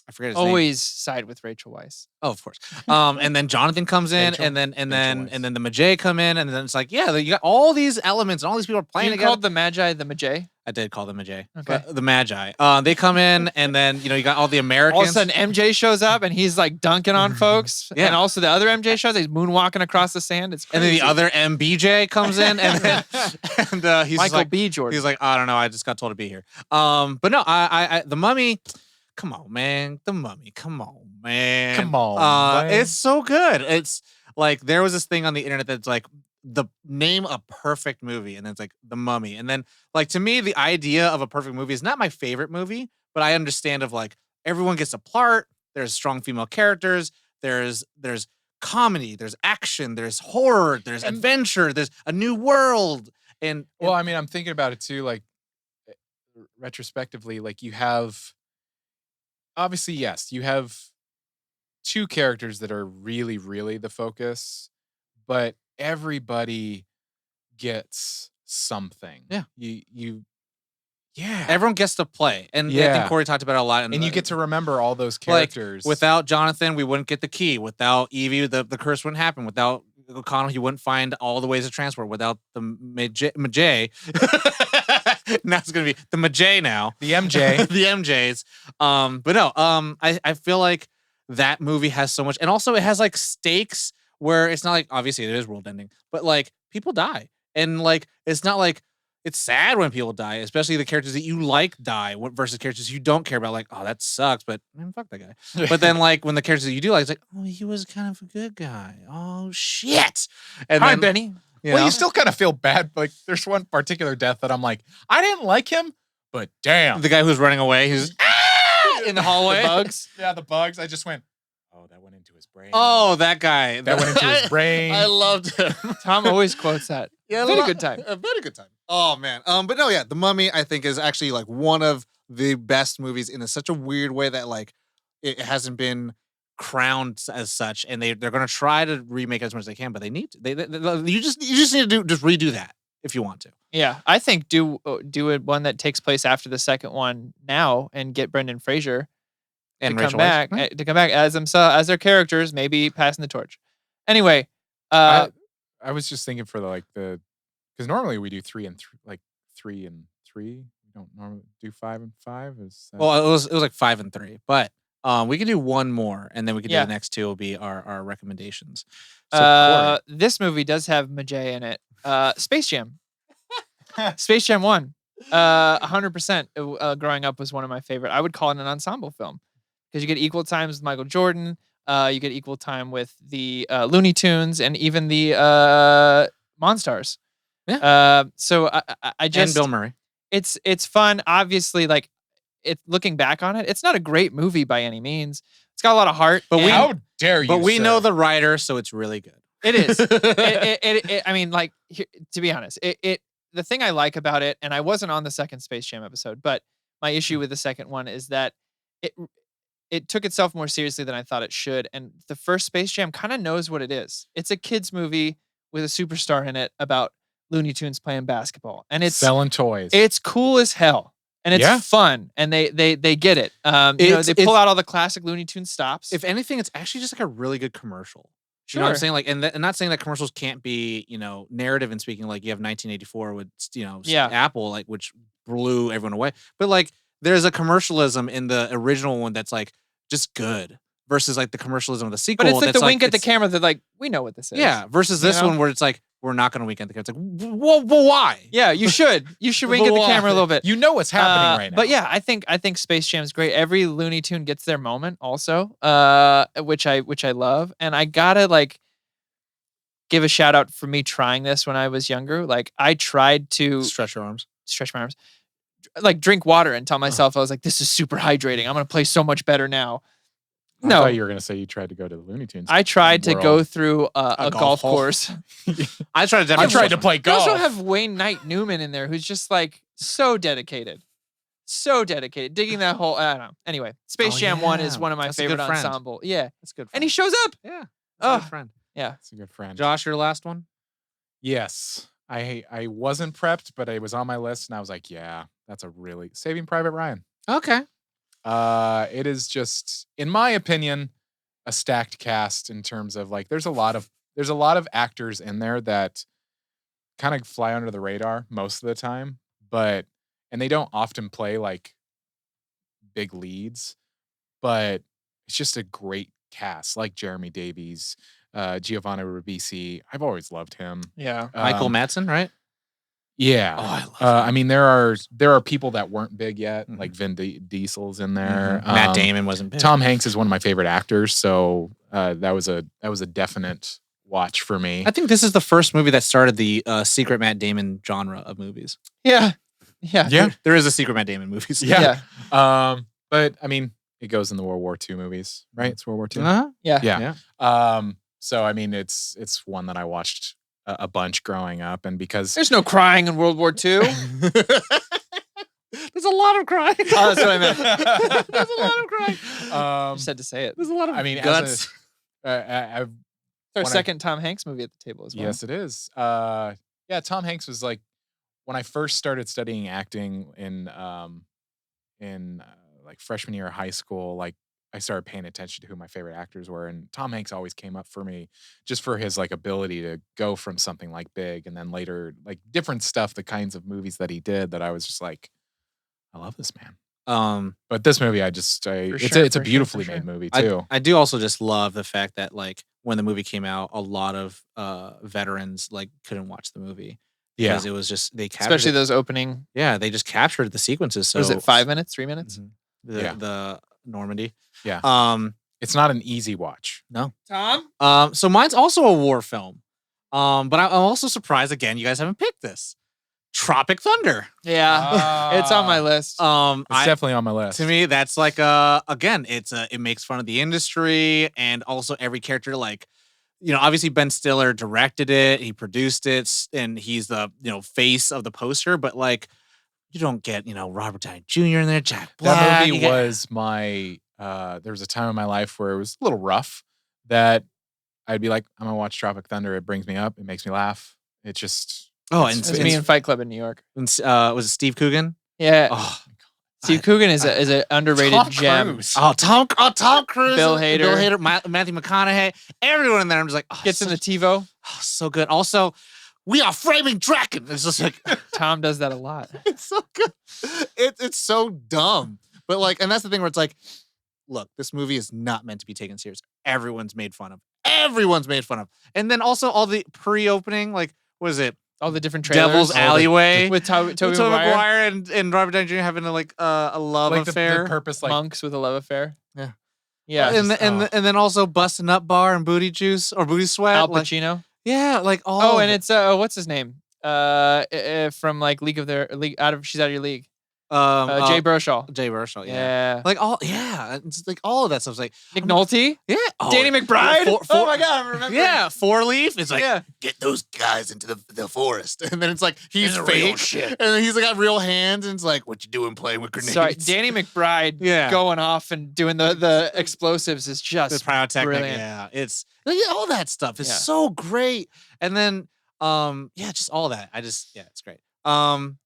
I forget his name. Always side with Rachel Weisz. Oh, of course. And then Jonathan comes in, Rachel- and then Weisz. the Magi come in, and then it's like, yeah, you got all these elements, and all these people are playing You together. called the Magi the Magi? I did call them Magi. Okay. But the Magi. They come in, and then you got all the Americans. All of a sudden, MJ shows up and he's like dunking on folks. Yeah. And also the other MJ shows up, he's moonwalking across the sand. It's and then the crazy. other MBJ comes in, and then he's Michael like, B. Jordan. he's like, I don't know, I just got told to be here. But no, I the Mummy. come on, man. The Mummy. Come on, man. Come on, man. It's so good. It's like there was this thing on the internet that's like the name a perfect movie, and then it's like The Mummy. And then like to me, the idea of a perfect movie is not my favorite movie, but I understand of like everyone gets a part. There's strong female characters. There's comedy. There's action. There's horror. There's adventure. There's a new world. And Well, I mean, I'm thinking about it too, like retrospectively, like you have obviously, yes, you have two characters that are really, really the focus, but everybody gets something. Yeah. Yeah. everyone gets to play. And I Yeah. think Corey talked about it a lot. And you get to remember all those like, characters. without Jonathan, we wouldn't get the key. Without Evie, the curse wouldn't happen. Without O'Connell, he wouldn't find all the ways of transport. Without the Majay, now it's gonna be the Majay now. the MJ. The MJs. But no, I feel like that movie has so much, and also it has like stakes where it's not like obviously it is world ending, but like people die, and like it's not like it's sad when people die, especially the characters that you like die versus characters you don't care about. Like, oh, that sucks, but man, fuck that guy. But then like when the characters that you do like, it's like, oh, he was kind of a good guy. Oh shit. And Hi, then, Benny. Well, know? you still kind of feel bad. Like, there's one particular death that I'm like, I didn't like him, but damn. the guy who's running away, who's in the hallway. The bugs. Yeah, the bugs. I just went, oh, that went into his brain. Oh, that guy. That went into his brain. I loved him. Tom always quotes that. Yeah, Very good time. A very good time. Oh man. But no, yeah, The Mummy I think is actually like one of the best movies in such a weird way that like it hasn't been crowned as such, and they're gonna try to remake it as much as they can, but they need to. You just need to redo that if you want to. Yeah, I think do one that takes place after the second one now, and get Brendan Fraser And to Rachel come back Weisz. to come back as themselves, as their characters, maybe passing the torch. Anyway, I was just thinking for because normally we do 3 and 3, like 3 and 3. We don't normally do 5 and 5. Well, it was like 5 and 3, but we can do one more, and then we can do Yeah. the next two will be our recommendations. So Corey, this movie does have Majay in it. Space Jam. Space Jam 1. 100%. Growing up was one of my favorite. I would call it an ensemble film because you get equal times with Michael Jordan. You get equal time with the Looney Tunes and even the Monstars. Yeah. So I just and Bill Murray. it's fun. Obviously, like looking back on it, it's not a great movie by any means. It's got a lot of heart, But we- How dare you? But we sir. know the writer, so it's really good. It is. I mean, like, to be honest, the thing I like about it, and I wasn't on the second Space Jam episode, but my issue with the second one is that it took itself more seriously than I thought it should. And the first Space Jam kind of knows what it is. It's a kids movie with a superstar in it about Looney Tunes playing basketball, and it's selling toys. it's cool as hell. And it's Yeah. fun, and they get it. They pull out all the classic Looney Tunes stops. If anything, it's actually just like a really good commercial. You know what I'm Sure. saying? Like, and not saying that commercials can't be, narrative and speaking. Like you have 1984 with, Yeah. Apple, like which blew everyone away. But like, there's a commercialism in the original one that's like just good versus like the commercialism of the sequel. But it's like that's the wink at the it's- camera that like, we know what this is. Yeah. Versus You this know? one where it's like we're not going to wink at the camera. It's like, whoa, why? Yeah, you should. You should wink at the But camera a little bit. You know what's happening right now. But yeah, I think Space Jam's great. Every Looney Tune gets their moment also, which I love. And I gotta like give a shout out for me trying this when I was younger. Like I tried to Stretch your arms. stretch my arms, like drink water and tell myself I was like, this is super hydrating. I'm gonna play so much better now. I No, thought you were gonna say you tried to go to the Looney Tunes. I tried to go world. through a golf golf hole. course. I tried to. I tried to play You golf. also have Wayne Knight Newman in there, who's just like so dedicated, digging that hole. I don't know. Anyway, Space Oh, Jam 1 is yeah. one of my That's a good favorite friend. ensemble. Yeah, That's good. and he shows up. Yeah. That's Oh. a good friend. Yeah, That's a good friend. Josh, your last one. Yes. I wasn't prepped, but it was on my list, and I was like, yeah, that's a really Saving Private Ryan. Okay. It is just, in my opinion, a stacked cast in terms of like there's a lot of actors in there that kind of fly under the radar most of the time, and they don't often play like big leads, but it's just a great cast, like Jeremy Davies, Giovanni Ribisi. I've always loved him. yeah. Michael Madsen, right? Yeah. Oh, I love I mean, there are people that weren't big yet, Mhm. like Diesel's in there. Matt Damon wasn't big. Tom Hanks is one of my favorite actors, so that was a definite watch for me. I think this is the first movie that started the secret Matt Damon genre of movies. Yeah. There is a secret Matt Damon movies. Yeah. But I mean, it goes in the World War II movies, right? It's World War II. Uh-huh. Yeah. So I mean, it's one that I watched a bunch growing up, and because There's no crying in World War II. There's a lot of crying. Oh, that's what I meant. There's a lot of crying. You just had to say it. There's a lot of I mean, guts. I've It's our when I- second Tom Hanks movie at the table as well. Yes, it is. Yeah, Tom Hanks was like when I first started studying acting in like freshman year of high school. Like I started paying attention to who my favorite actors were, and Tom Hanks always came up for me just for his like ability to go from something like big and then later like different stuff, the kinds of movies that he did that I was just like, I love this man. But this movie, it's a beautifully made movie too. I do also just love the fact that like when the movie came out, a lot of veterans like couldn't watch the movie because it was just they captured Especially those opening. Yeah, they just captured the sequences. So Was it 5 minutes, 3 minutes? The Normandy. Yeah. It's not an easy watch. No. Tom? So mine's also a war film. But I'm also surprised again you guys haven't picked this. Tropic Thunder. Yeah. It's on my list. It's definitely on my list. To me, that's like again, it makes fun of the industry and also every character. Like, obviously Ben Stiller directed it, he produced it, and he's the face of the poster. But like, you don't get Robert Downey Jr. in there, Jack Black. That movie was my. There was a time in my life where it was a little rough. That I'd be like, I'm gonna watch Tropic Thunder. It brings me up. It makes me laugh. It just. It's me in Fight Club in New York. Was it Steve Coogan? Yeah. Oh, Steve Coogan is an underrated Tom gem. Cruise. Tom Cruise, Bill Hader, Matthew McConaughey, everyone in there. I'm just like, Gets in the TiVo. Oh, so good. Also, we are framing Draken. It's just like Tom does that a lot. it's so good. It's so dumb, but like, and that's the thing where it's like, look, this movie is not meant to be taken serious. Everyone's made fun of. And then also all the pre-opening, like, what is it? All the different trailers. Devil's Alleyway with Tobey Maguire and Robert Downey Jr. having a love Like affair. the purpose, like Monks with a love affair. Yeah. Yeah. and then also Bustin' Up Bar and Booty Juice or Booty Sweat. Al like, Pacino. yeah, like all. Oh, of and it. it's what's his name? From like She's Out of Your League. Jay Baruchel. Jay Baruchel, Yeah. Like it's like all of that stuff's like Nick Nolte. yeah, Danny McBride. Oh my God, I remember. Yeah, Four Leaf. It's like Yeah. get those guys into the forest, and then it's like he's It's fake, real shit. and then he's like got real hands, and it's like what you doing playing with grenades? Sorry, Danny McBride. Yeah. Going off and doing the explosives is the just pyrotechnic. brilliant. Yeah, it's like, all that stuff is Yeah. so great, and then just all that. It's great.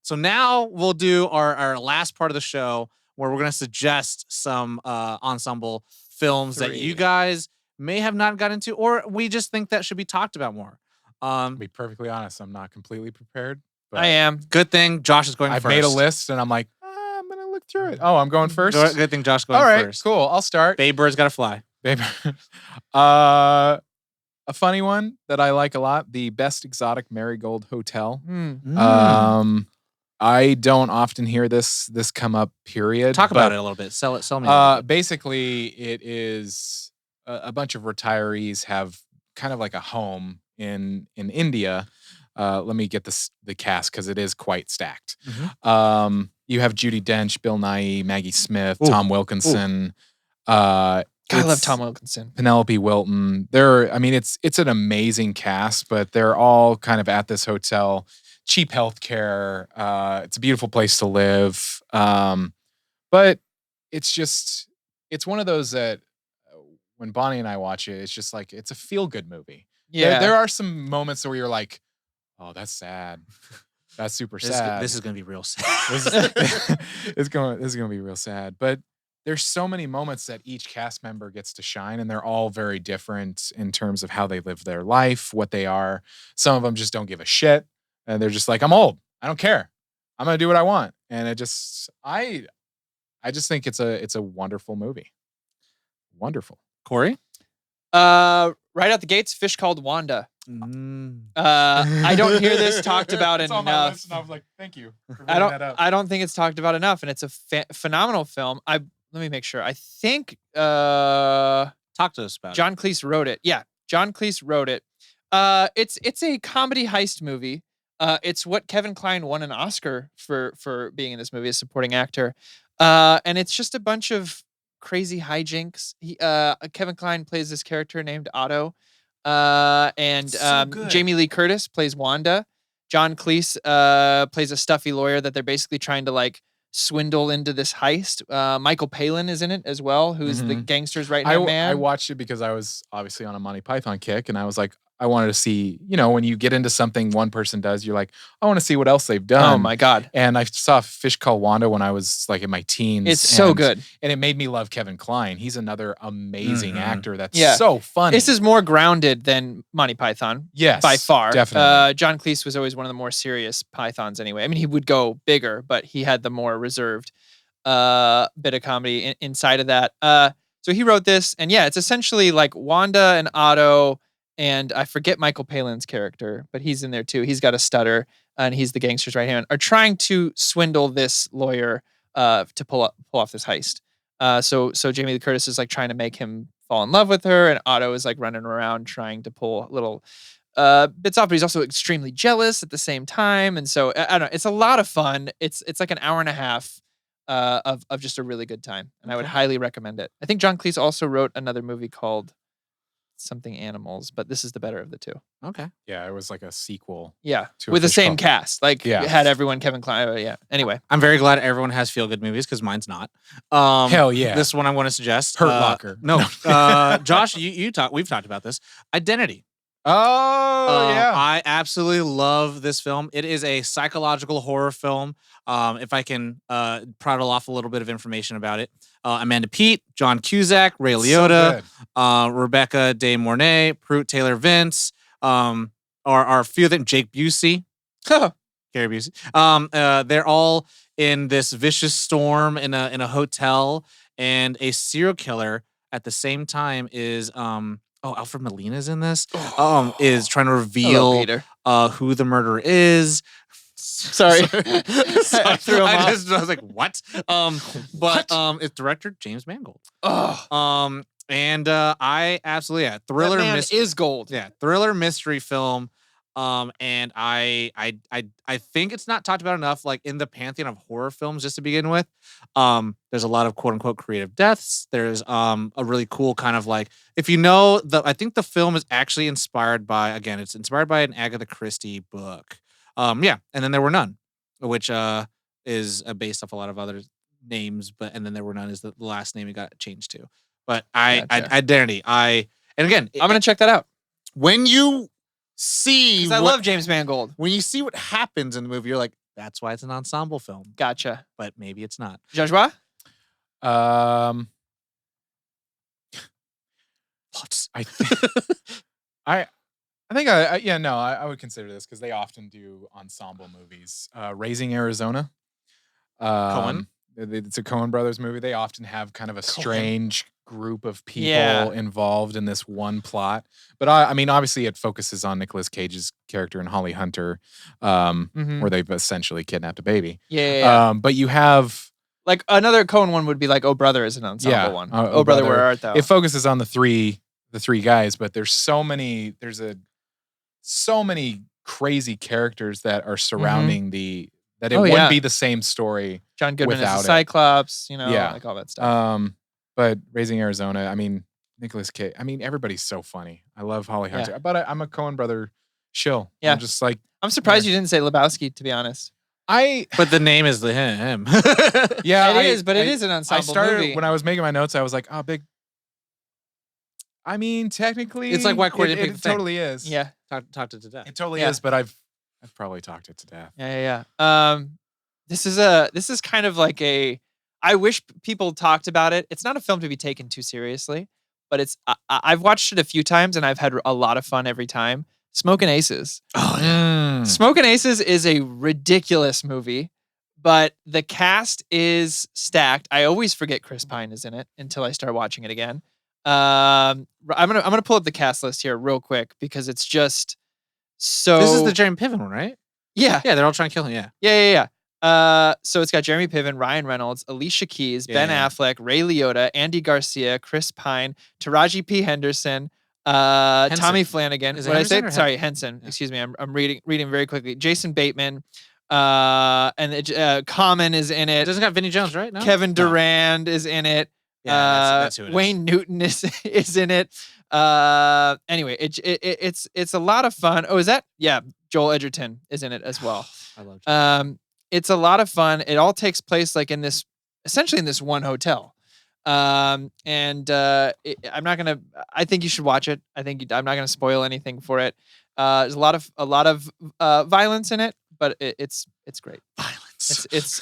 So now we'll do our last part of the show where we're gonna suggest some ensemble films that 3. you guys may have not got into, or we just think that should be talked about more. To be perfectly honest, I'm not completely prepared. But I am. Good thing Josh is going I've first. made a list, and I'm like, I'm gonna look through it. Oh, I'm going first. Good thing Josh is going All right, first. cool. I'll start. Babe Bird's gotta fly. Babe. A funny one that I like a lot: the Best Exotic Marigold Hotel. I don't often hear this come up. Period. Talk about it a little bit. Sell me. A little bit. Basically, it is a bunch of retirees have kind of like a home in India. Let me get the cast because it is quite stacked. Mhm. You have Judi Dench, Bill Nighy, Maggie Smith, Ooh. Tom Wilkinson. I love Tom Wilkinson. Penelope Wilton. It's an amazing cast, but they're all kind of at this hotel. Cheap healthcare. It's a beautiful place to live. But it's one of those that when Bonnie and I watch it, it's just like it's a feel good movie. Yeah. There are some moments where you're like, oh, that's sad. That's super sad. This is gonna be real sad. This is gonna be real sad. But there's so many moments that each cast member gets to shine, and they're all very different in terms of how they live their life, what they are. Some of them just don't give a shit, and they're just like, I'm old. I don't care. I'm gonna do what I want. And I just think it's a wonderful movie. Wonderful. Corey? Right out the gates, Fish Called Wanda. I don't hear this talked about It's on my enough. list, and I was like, thank you for I bringing that up. don't think it's talked about enough, and it's a phenomenal film. Let me make sure. I think Talk to us about John Cleese wrote it. Yeah, John Cleese wrote it. It's a comedy heist movie. It's what Kevin Kline won an Oscar for being in this movie as supporting actor. And it's just a bunch of crazy hijinks. Kevin Kline plays this character named Otto. And So good. Jamie Lee Curtis plays Wanda. John Cleese plays a stuffy lawyer that they're basically trying to like swindle into this heist. Michael Palin is in it as well, who's the gangster's right hand man. I watched it because I was obviously on a Monty Python kick, and I was like, I wanted to see, when you get into something one person does, you're like, I want to see what else they've done. Oh my God. And I saw Fish Called Wanda when I was like in my teens. It's so good. And it made me love Kevin Kline. He's another amazing actor that's Yeah. so funny. This is more grounded than Monty Python. Yes, by far. definitely. John Cleese was always one of the more serious Pythons anyway. I mean, he would go bigger, but he had the more reserved bit of comedy inside of that. So he wrote this, and yeah, it's essentially like Wanda and Otto, and I forget Michael Palin's character, but he's in there too. He's got a stutter, and he's the gangster's right hand, are trying to swindle this lawyer to pull off this heist. So Jamie Lee Curtis is like trying to make him fall in love with her, and Otto is like running around trying to pull little bits off, but he's also extremely jealous at the same time. And so I don't know, it's a lot of fun. It's like an hour and a half of just a really good time, and I would highly recommend it. I think John Cleese also wrote another movie called something Animals, but this is the better of the two. Okay. Yeah, it was like a sequel. Yeah, To a with the Fish same Called- cast. Like, Yeah. it had everyone, Kevin Kline. Yeah. Anyway, I'm very glad everyone has feel-good movies because mine's not. Hell yeah. This one I'm going to suggest. Hurt Locker. No. Josh, we've talked about this. Identity. Oh, yeah. I absolutely love this film. It is a psychological horror film. If I can prattle off a little bit of information about it. Amanda Peet, John Cusack, Ray So Liotta, good. Rebecca De Mornay, Pruitt Taylor Vince, are a few of them, Jake Busey, Gary Busey. They're all in this vicious storm in a hotel, and a serial killer at the same time is Alfred Molina's in this. Is trying to Hello, reveal Peter. who the murderer is. Sorry. I threw him off. I was like, what? But it's director James Mangold. Oh, And I absolutely thriller that man mystery. is gold. Yeah, thriller mystery film. And I think it's not talked about enough, like in the pantheon of horror films, just to begin with. There's a lot of quote unquote creative deaths. There's a really cool kind of like, if you know I think the film is actually inspired by, again, it's inspired by an Agatha Christie book. And then There Were None, which is based off a lot of other names, and then There Were None is the last name it got changed to. But Gotcha. Identity. And again, I'm going to check that out. when you see, Because I love James Mangold. when you see what happens in the movie, you're like, that's why it's an ensemble film. Gotcha. But maybe it's not. Joshua? I think I would consider this because they often do ensemble movies. Raising Arizona. Coen? It's a Coen Brothers movie. They often have kind of a strange group of people Yeah. involved in this one plot. But I mean, obviously, it focuses on Nicolas Cage's character and Holly Hunter, Mhm. where they've essentially kidnapped a baby. Yeah. But you have Like another Cohen one would be like, Oh Brother is an ensemble one. Oh, Oh Brother, Brother. Where Art Thou? it focuses on the three guys, but there's so many crazy characters that are surrounding that it Oh, wouldn't yeah. be the same story. John Goodman is without a it. Cyclops, Yeah. like all that stuff. But Raising Arizona, I mean, Nicolas Cage, I mean, everybody's so funny. I love Holly Hunter, but I'm a Coen brother shill. Yeah. I'm just like, I'm surprised you didn't say Lebowski, to be honest. But the name is him. yeah, It is, but it is an I ensemble started movie. when I was making my notes. I was like, oh, big. I mean, technically, It's like why Corey didn't pick it the thing. totally is. Yeah. Talked it to death. It totally Yeah. is. But I've probably talked it to death. Yeah. This is kind of like I wish people talked about it. It's not a film to be taken too seriously, but I've watched it a few times and I've had a lot of fun every time. Smokin' Aces. Oh, yeah. Smokin' Aces is a ridiculous movie, but the cast is stacked. I always forget Chris Pine is in it until I start watching it again. I'm gonna pull up the cast list here real quick because it's just so. This is the Jeremy Piven one, right? Yeah. Yeah, they're all trying to kill him. Yeah. Yeah. So it's got Jeremy Piven, Ryan Reynolds, Alicia Keys, Ben Yeah. Affleck, Ray Liotta, Andy Garcia, Chris Pine, Taraji P. Henderson, Henson. Tommy Flanagan. Is it What did I say? Henderson or Sorry, Henson. Yeah. Excuse me. I'm reading very quickly. Jason Bateman, and Common is in It it. doesn't got Vinny Jones, right? No. Kevin No. Durand is in it. Yeah, that's who it is. Wayne Newton is in it. Anyway, it's a lot of fun. Oh, is that? Yeah, Joel Edgerton is in it as well. I love Joel. It's a lot of fun. It all takes place like essentially in this one hotel. I'm not gonna. I think you should watch it. I'm not gonna spoil anything for it. There's a lot of violence in it, but it's great. Violence. It's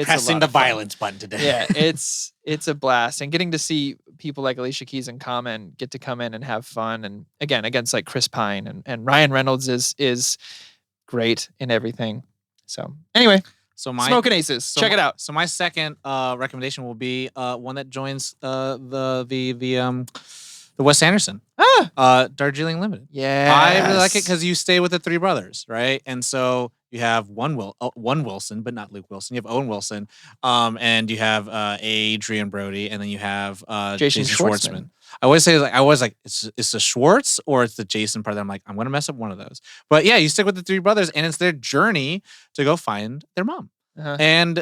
Pressing the violence button today. Yeah, it's a blast, and getting to see people like Alicia Keys and Common get to come in and have fun, and again against like Chris Pine and Ryan Reynolds is great in everything. So anyway, So my Smoking Aces, check it out. So my second recommendation will be one that joins the Wes Anderson. Darjeeling Limited. Yeah, I really like it because you stay with the three brothers, right? And so you have one Wilson, but not Luke Wilson. You have Owen Wilson, and you have Adrian Brody, and then you have Jason Jason Schwartzman. Schwartzman. I always say it's the Schwartz or it's the Jason part that I'm like, I'm gonna mess up one of those. But yeah, you stick with the three brothers, and it's their journey to go find their mom. Uh-huh. And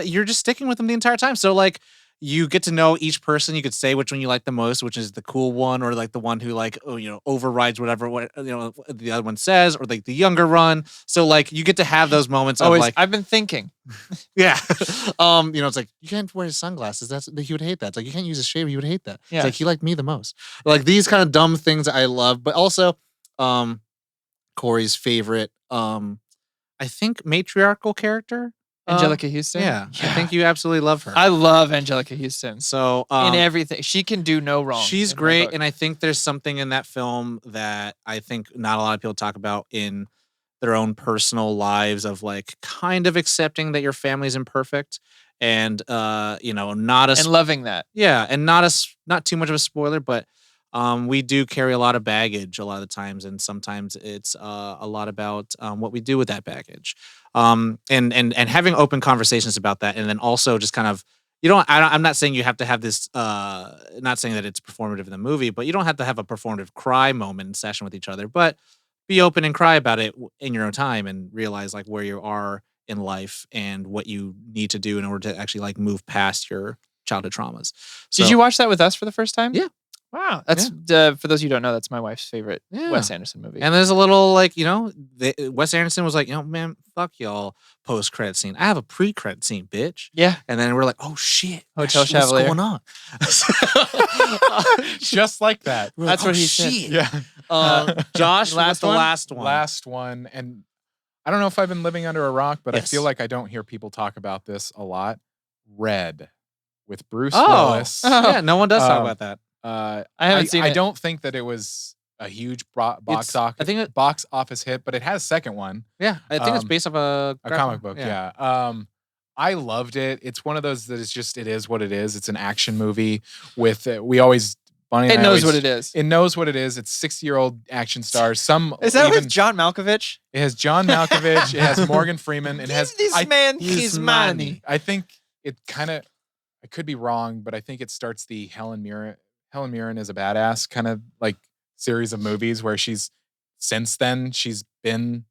you're just sticking with them the entire time. So like you get to know each person. You could say which one you like the most, which is the cool one, or like the one who like overrides whatever the other one says, or like the younger run. So like you get to have those moments of like I've been thinking. yeah, it's like you can't wear his sunglasses. He would hate that. It's like you can't use a shaver. He would hate that. Yeah. It's like he liked me the most. Like these kind of dumb things I love, but also Corey's favorite I think matriarchal character. Angelica Houston. Yeah, I think you absolutely love her. I love Angelica Houston. So in everything, she can do no wrong. She's in my great, book. and I think there's something in that film that I think not a lot of people talk about in their own personal lives of like kind of accepting that your family's imperfect and not a and loving that. yeah, and not too much of a spoiler, but we do carry a lot of baggage a lot of the times, and sometimes it's a lot about what we do with that baggage, and having open conversations about that, and then also just kind of I'm not saying you have to have this. Not saying that it's performative in the movie, but you don't have to have a performative cry moment and session with each other. But be open and cry about it in your own time, and realize like where you are in life and what you need to do in order to actually like move past your childhood traumas. Did you watch that with us for the first time? Yeah. Wow. That's for those of you who don't know, that's my wife's favorite Wes Anderson movie. And there's a little like, Wes Anderson was like, man, fuck y'all post-credit scene. I have a pre-credit scene, bitch. Yeah. And then we're like, oh shit. Hotel what's Chevalier. going on? Just like that. We're That's like, what he shit. said. Yeah. Josh, what's the one? last one? Last one. And I don't know if I've been living under a rock, but I Yes. feel like I don't hear people talk about this a lot. Red with Bruce Oh. Willis. Yeah, no one does talk Um, about that. I haven't seen I it. don't think that it was a huge box office hit, but it has a second one. Yeah, I think it's um, based off a Comic book, yeah. I loved it. It's one of those that it is what it is. It's an action movie with Bonnie and It I knows always- what it is. It knows what it is. It's 60-year-old action stars. Some Is that even, with John Malkovich? It has John Malkovich. It has Morgan Freeman. It has Give this man his money. I think it kind of. I could be wrong, but I think it starts the Helen Mirren is a badass kind of like series of movies where since then she's been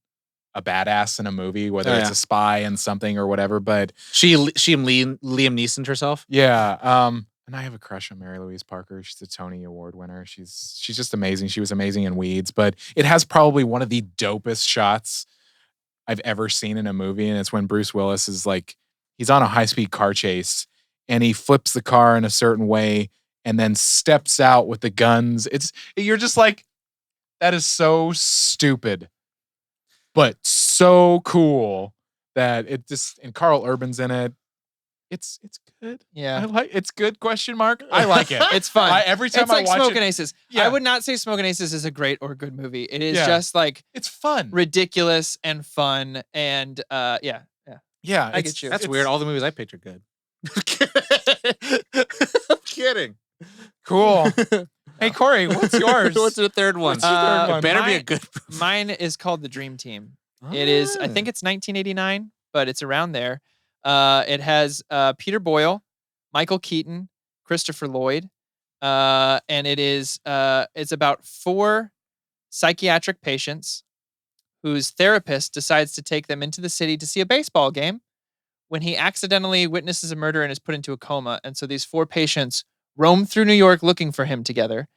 a badass in a movie, whether it's a spy in something or whatever. But She Liam Neeson herself. yeah, and I have a crush on Mary Louise Parker. She's a Tony Award winner. She's just amazing. She was amazing in Weeds, but it has probably one of the dopest shots I've ever seen in a movie, and it's when Bruce Willis is like he's on a high-speed car chase and he flips the car in a certain way and then steps out with the guns. You're just like, that is so stupid, but so cool that it just, and Carl Urban's in it. It's good. Yeah. It's good, question mark. I like it. It's fun. Every time It's like I watch Smoking it, Aces. Yeah. I would not say Smoking Aces is a great or good movie. It is Yeah. just like it's fun. ridiculous and fun and Yeah. I get you. That's weird. All the movies I picked are good. I'm kidding. Cool. Hey, Corey, what's yours? What's the third one? What's your third one? It better be a good movie. Mine is called The Dream Team. It is, I think it's 1989, but it's around there. It has Peter Boyle, Michael Keaton, Christopher Lloyd, and it's about 4 psychiatric patients whose therapist decides to take them into the city to see a baseball game when he accidentally witnesses a murder and is put into a coma. And so these 4 patients roam through New York looking for him together.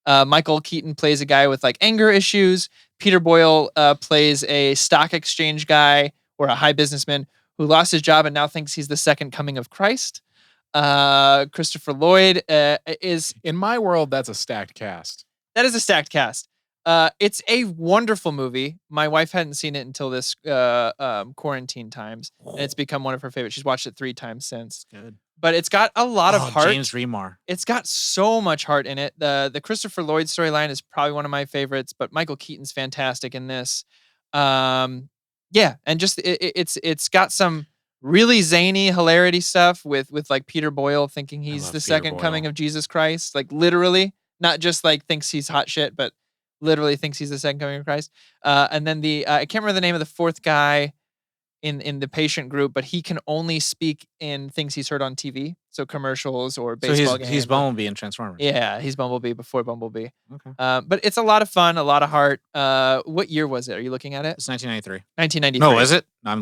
Michael Keaton plays a guy with like anger issues. Peter Boyle plays a stock exchange guy or a high businessman who lost his job and now thinks he's the second coming of Christ. Christopher Lloyd is... In my world, that's a stacked cast. That is a stacked cast. It's a wonderful movie. My wife hadn't seen it until this quarantine times, and it's become one of her favorites. She's watched it 3 times since. Good. But it's got a lot of heart. James Remar. It's got so much heart in it. The Christopher Lloyd storyline is probably one of my favorites, but Michael Keaton's fantastic in this. Yeah, and just it's got some really zany hilarity stuff with like Peter Boyle thinking he's the Peter second Boyle. coming of Jesus Christ, like literally, not just like thinks he's hot shit, but literally thinks he's the second coming of Christ. And then I can't remember the name of the 4th guy in the patient group, but he can only speak in things he's heard on TV, so commercials or baseball games. He's Bumblebee in Transformers. Yeah, he's Bumblebee before Bumblebee. Okay. But it's a lot of fun, a lot of heart. What year was it? Are you looking at it? It's 1993. 1993. No, is it? No, I'm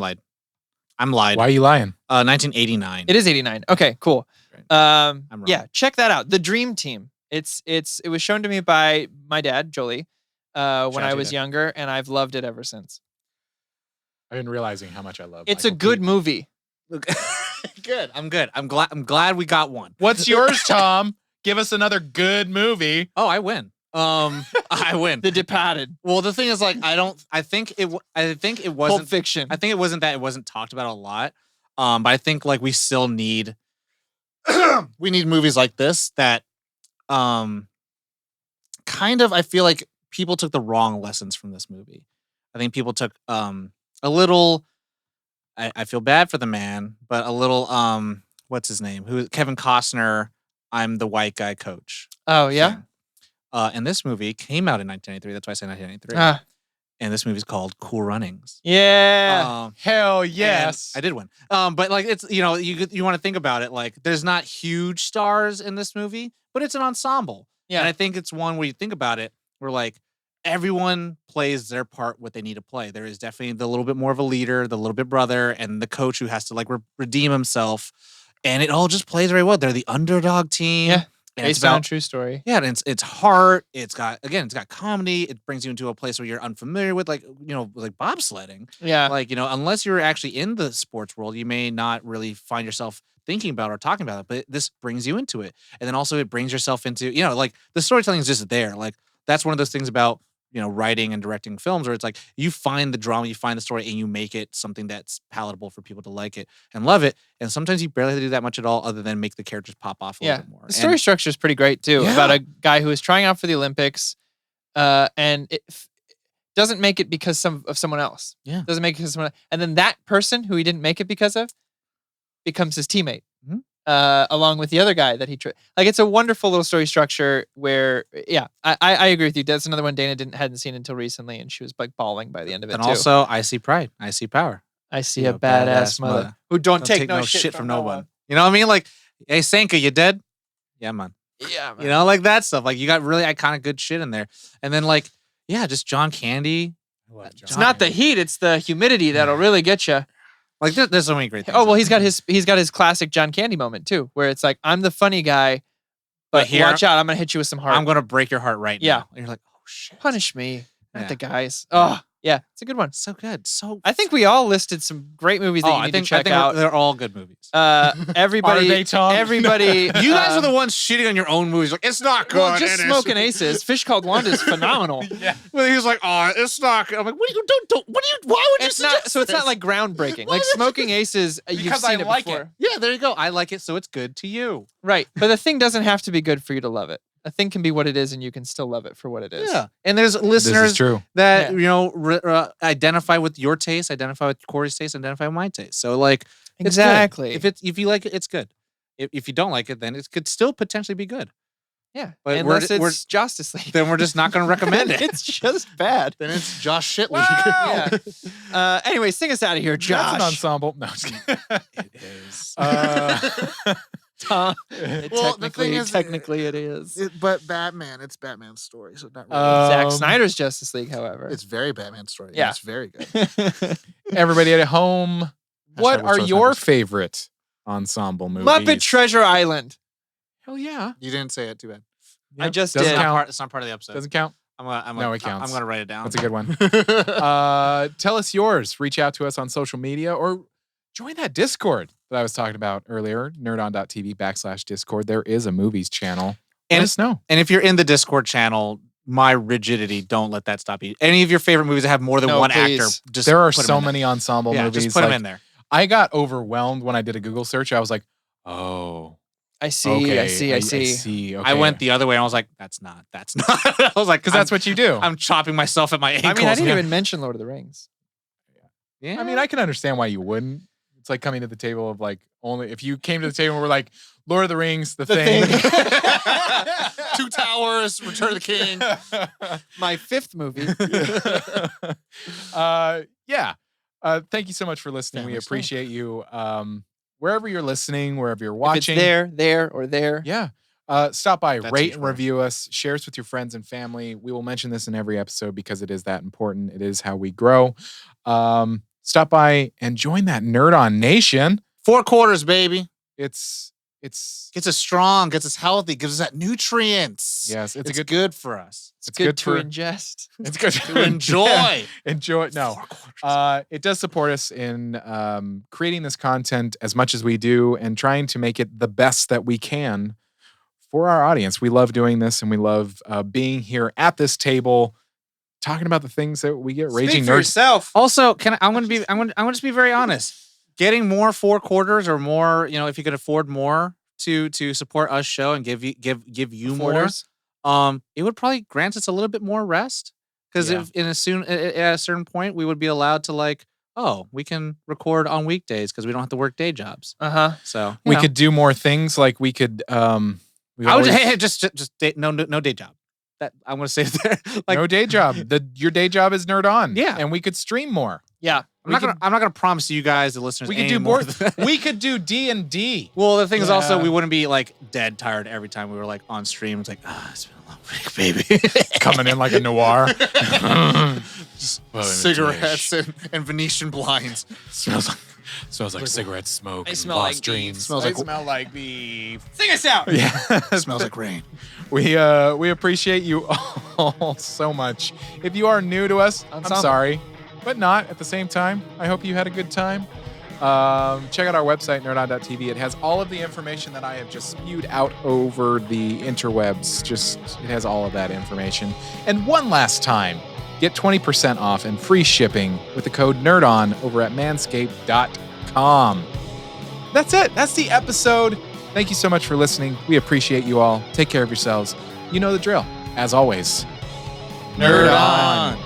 lied. Why are you lying? 1989. It is 89. Okay, cool. Right. I'm wrong. Yeah, check that out. The Dream Team. It was shown to me by my dad, Jolie, when I was younger, and I've loved it ever since. I've been realizing how much I love It's Michael a good Keaton. movie. Good. I'm good. I'm glad we got one. What's yours, Tom? Give us another good movie. Oh, I win. I win. The Departed. Well, the thing is, like, I think it wasn't. Pulp Fiction. I think it wasn't that it wasn't talked about a lot. But I think like we still need we need movies like this that kind of, I feel like people took the wrong lessons from this movie. I think people took a little, I feel bad for the man, but a little what's his name? Kevin Costner, I'm the white guy coach. Oh, yeah? thing. And this movie came out in 1993. That's why I say 1993. Ah, And this movie's called Cool Runnings. yeah. Hell and yes. I did win. But like it's, you want to think about it, like there's not huge stars in this movie, but it's an ensemble. Yeah. And I think it's one where you think about it, where like everyone plays their part what they need to play. There is definitely the little bit more of a leader, the little bit brother, and the coach who has to like redeem himself. And it all just plays very well. They're the underdog team. Yeah. And it's Based on a about true story. yeah, and it's heart. It's got comedy. It brings you into a place where you're unfamiliar with, like, like bobsledding. Yeah. Like, unless you're actually in the sports world, you may not really find yourself thinking about or talking about it. But this brings you into it, and then also it brings yourself into, like the storytelling is just there. Like that's one of those things about writing and directing films where it's like you find the drama, you find the story, and you make it something that's palatable for people to like it and love it. And sometimes you barely do that much at all, other than make the characters pop off a little bit more. The story structure is pretty great too. Yeah. About a guy who is trying out for the Olympics, and it doesn't make it because of someone else. Yeah. Doesn't make it because of someone else. And then that person who he didn't make it because of becomes his teammate. Mhm. Along with the other guy that he like. It's a wonderful little story structure where, yeah, I agree with you. That's another one Dana hadn't seen until recently, and she was like bawling by the end of it. And too. also, I see pride. I see power. I see a badass mother who don't take no shit from no one. You know what I mean? Like, hey, Sanka, you dead? Yeah, man. Yeah, man. Like that stuff. Like you got really iconic good shit in there. And then like, yeah, just John Candy. I love It's not the heat; it's the humidity that'll really get you. Like there's so many great things. Oh well, he's got his classic John Candy moment too, where it's like, I'm the funny guy, but here, watch out, I'm gonna hit you with some heart. I'm gonna break your heart right Yeah. now. And you're like, oh shit. Punish me, not Yeah. the guys. Oh yeah, it's a good one. So good. So I think we all listed some great movies that you need to check out. they're all good movies. Everybody, Are they, Tom? everybody. You guys are the ones shitting on your own movies. Like, it's not good. Well, just it is. Smoking Aces. Fish Called Wanda is phenomenal. Yeah. Well, he was like, oh, it's not good. I'm like, what do you don't what do you why would you It's not suggest so. It's not this? like groundbreaking. Why Like would you- Smoking Aces, you've Because I seen it like before. it. Yeah, there you go. I like it, so it's good to you. Right. But the thing doesn't have to be good for you to love it. A thing can be what it is, and you can still love it for what it is. Yeah. And there's This listeners is true. that, Yeah. identify with your taste, identify with Corey's taste, identify with my taste. So like it's good. Exactly. If you like it, it's good. If you don't like it, then it could still potentially be good. Yeah, But unless we're- it's Justice League. Then we're just not going to recommend it. It's just bad. Then it's Josh Shitleague. Wow! Yeah. Anyway, sing us out of here, That's an Josh. ensemble. No, I'm just kidding. It is. Tom. Well, the thing is, technically it is. But Batman, it's Batman's story, so not really. Zack Snyder's Justice League, however. It's very Batman's story. Yeah. It's very good. Everybody at home, what Hashtag are Rich your Rose favorite ensemble movies? Muppet Treasure Island. Hell yeah. You didn't say it. Too bad. I just Doesn't did. count. It's not part of the episode. Doesn't count. No, it counts. I'm gonna write it down. That's a good one. Tell us yours. Reach out to us on social media or join that Discord that I was talking about earlier, nerdon.tv/Discord. There is a movies channel. Let And us know. And if you're in the Discord channel, my rigidity, don't let that stop you. Any of your favorite movies that have more than No, one please. actor, just There are put 'em so in there. many ensemble Yeah, movies. just put them like, in there. I got overwhelmed when I did a Google search. I was like, oh, I see. okay, I see. Okay. I went the other way and I was like, that's not. I was like, because that's what you do. I'm chopping myself at my ankles. I mean, I didn't man. even mention Lord of the Rings. Yeah. I mean, I can understand why you wouldn't. It's like coming to the table of like only if you came to the table and were like Lord of the Rings, the thing. Two Towers, Return of the King. My fifth movie. Yeah. Thank you so much for listening. We Family Stone. appreciate you. Wherever you're listening, wherever you're If watching. it's there, or there. Yeah. Stop by, That's rate each and word. review us, share us with your friends and family. We will mention this in every episode because it is that important. It is how we grow. Stop by and join that Nerd On Nation. 4 quarters, baby. It's Gets us strong, gets us healthy, gives us that nutrients. yes, it's It's a good good for us. it's Good good to for ingest. it's good To enjoy. enjoy. No. 4 quarters. It does support us in creating this content as much as we do and trying to make it the best that we can for our audience. We love doing this and we love being here at this table talking about the things that we get raging Speak for nerds. yourself. Also, I'm gonna just be very honest. Getting more 4 quarters or more, if you could afford more to support us show and give you more, Afforders. it would probably grant us a little bit more rest. Because Yeah. if at a certain point we would be allowed to we can record on weekdays because we don't have to work day jobs. Uh-huh. So We could do more things like we could we I would always- just no day job. That I'm gonna say it there. no day job. Your day job is Nerd On. Yeah. And we could stream more. Yeah. I'm not gonna promise you guys, the listeners, We could any do more more. than- We could do D&D. Well, the thing is also Yeah. we wouldn't be dead tired every time we were on stream. It's it's been a long week, baby. Coming in like a noir. Just Well, cigarettes and Venetian blinds. Smells like cigarette smoke I and smell lost like dreams. Smells like- smell like beef. Sing us out. Yeah. Smells like rain. We appreciate you all so much. If you are new to us, I'm Ensemble. sorry, but not at the same time. I hope you had a good time. Check out our website, nerdon.tv. It has all of the information that I have just spewed out over the interwebs. It has all of that information. And one last time, get 20% off and free shipping with the code NERDON over at manscaped.com. That's it. That's the episode. Thank you so much for listening. We appreciate you all. Take care of yourselves. You know the drill. As always, Nerd on.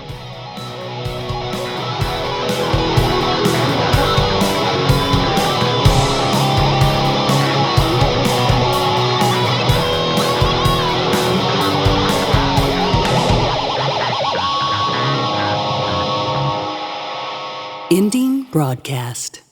Ending broadcast.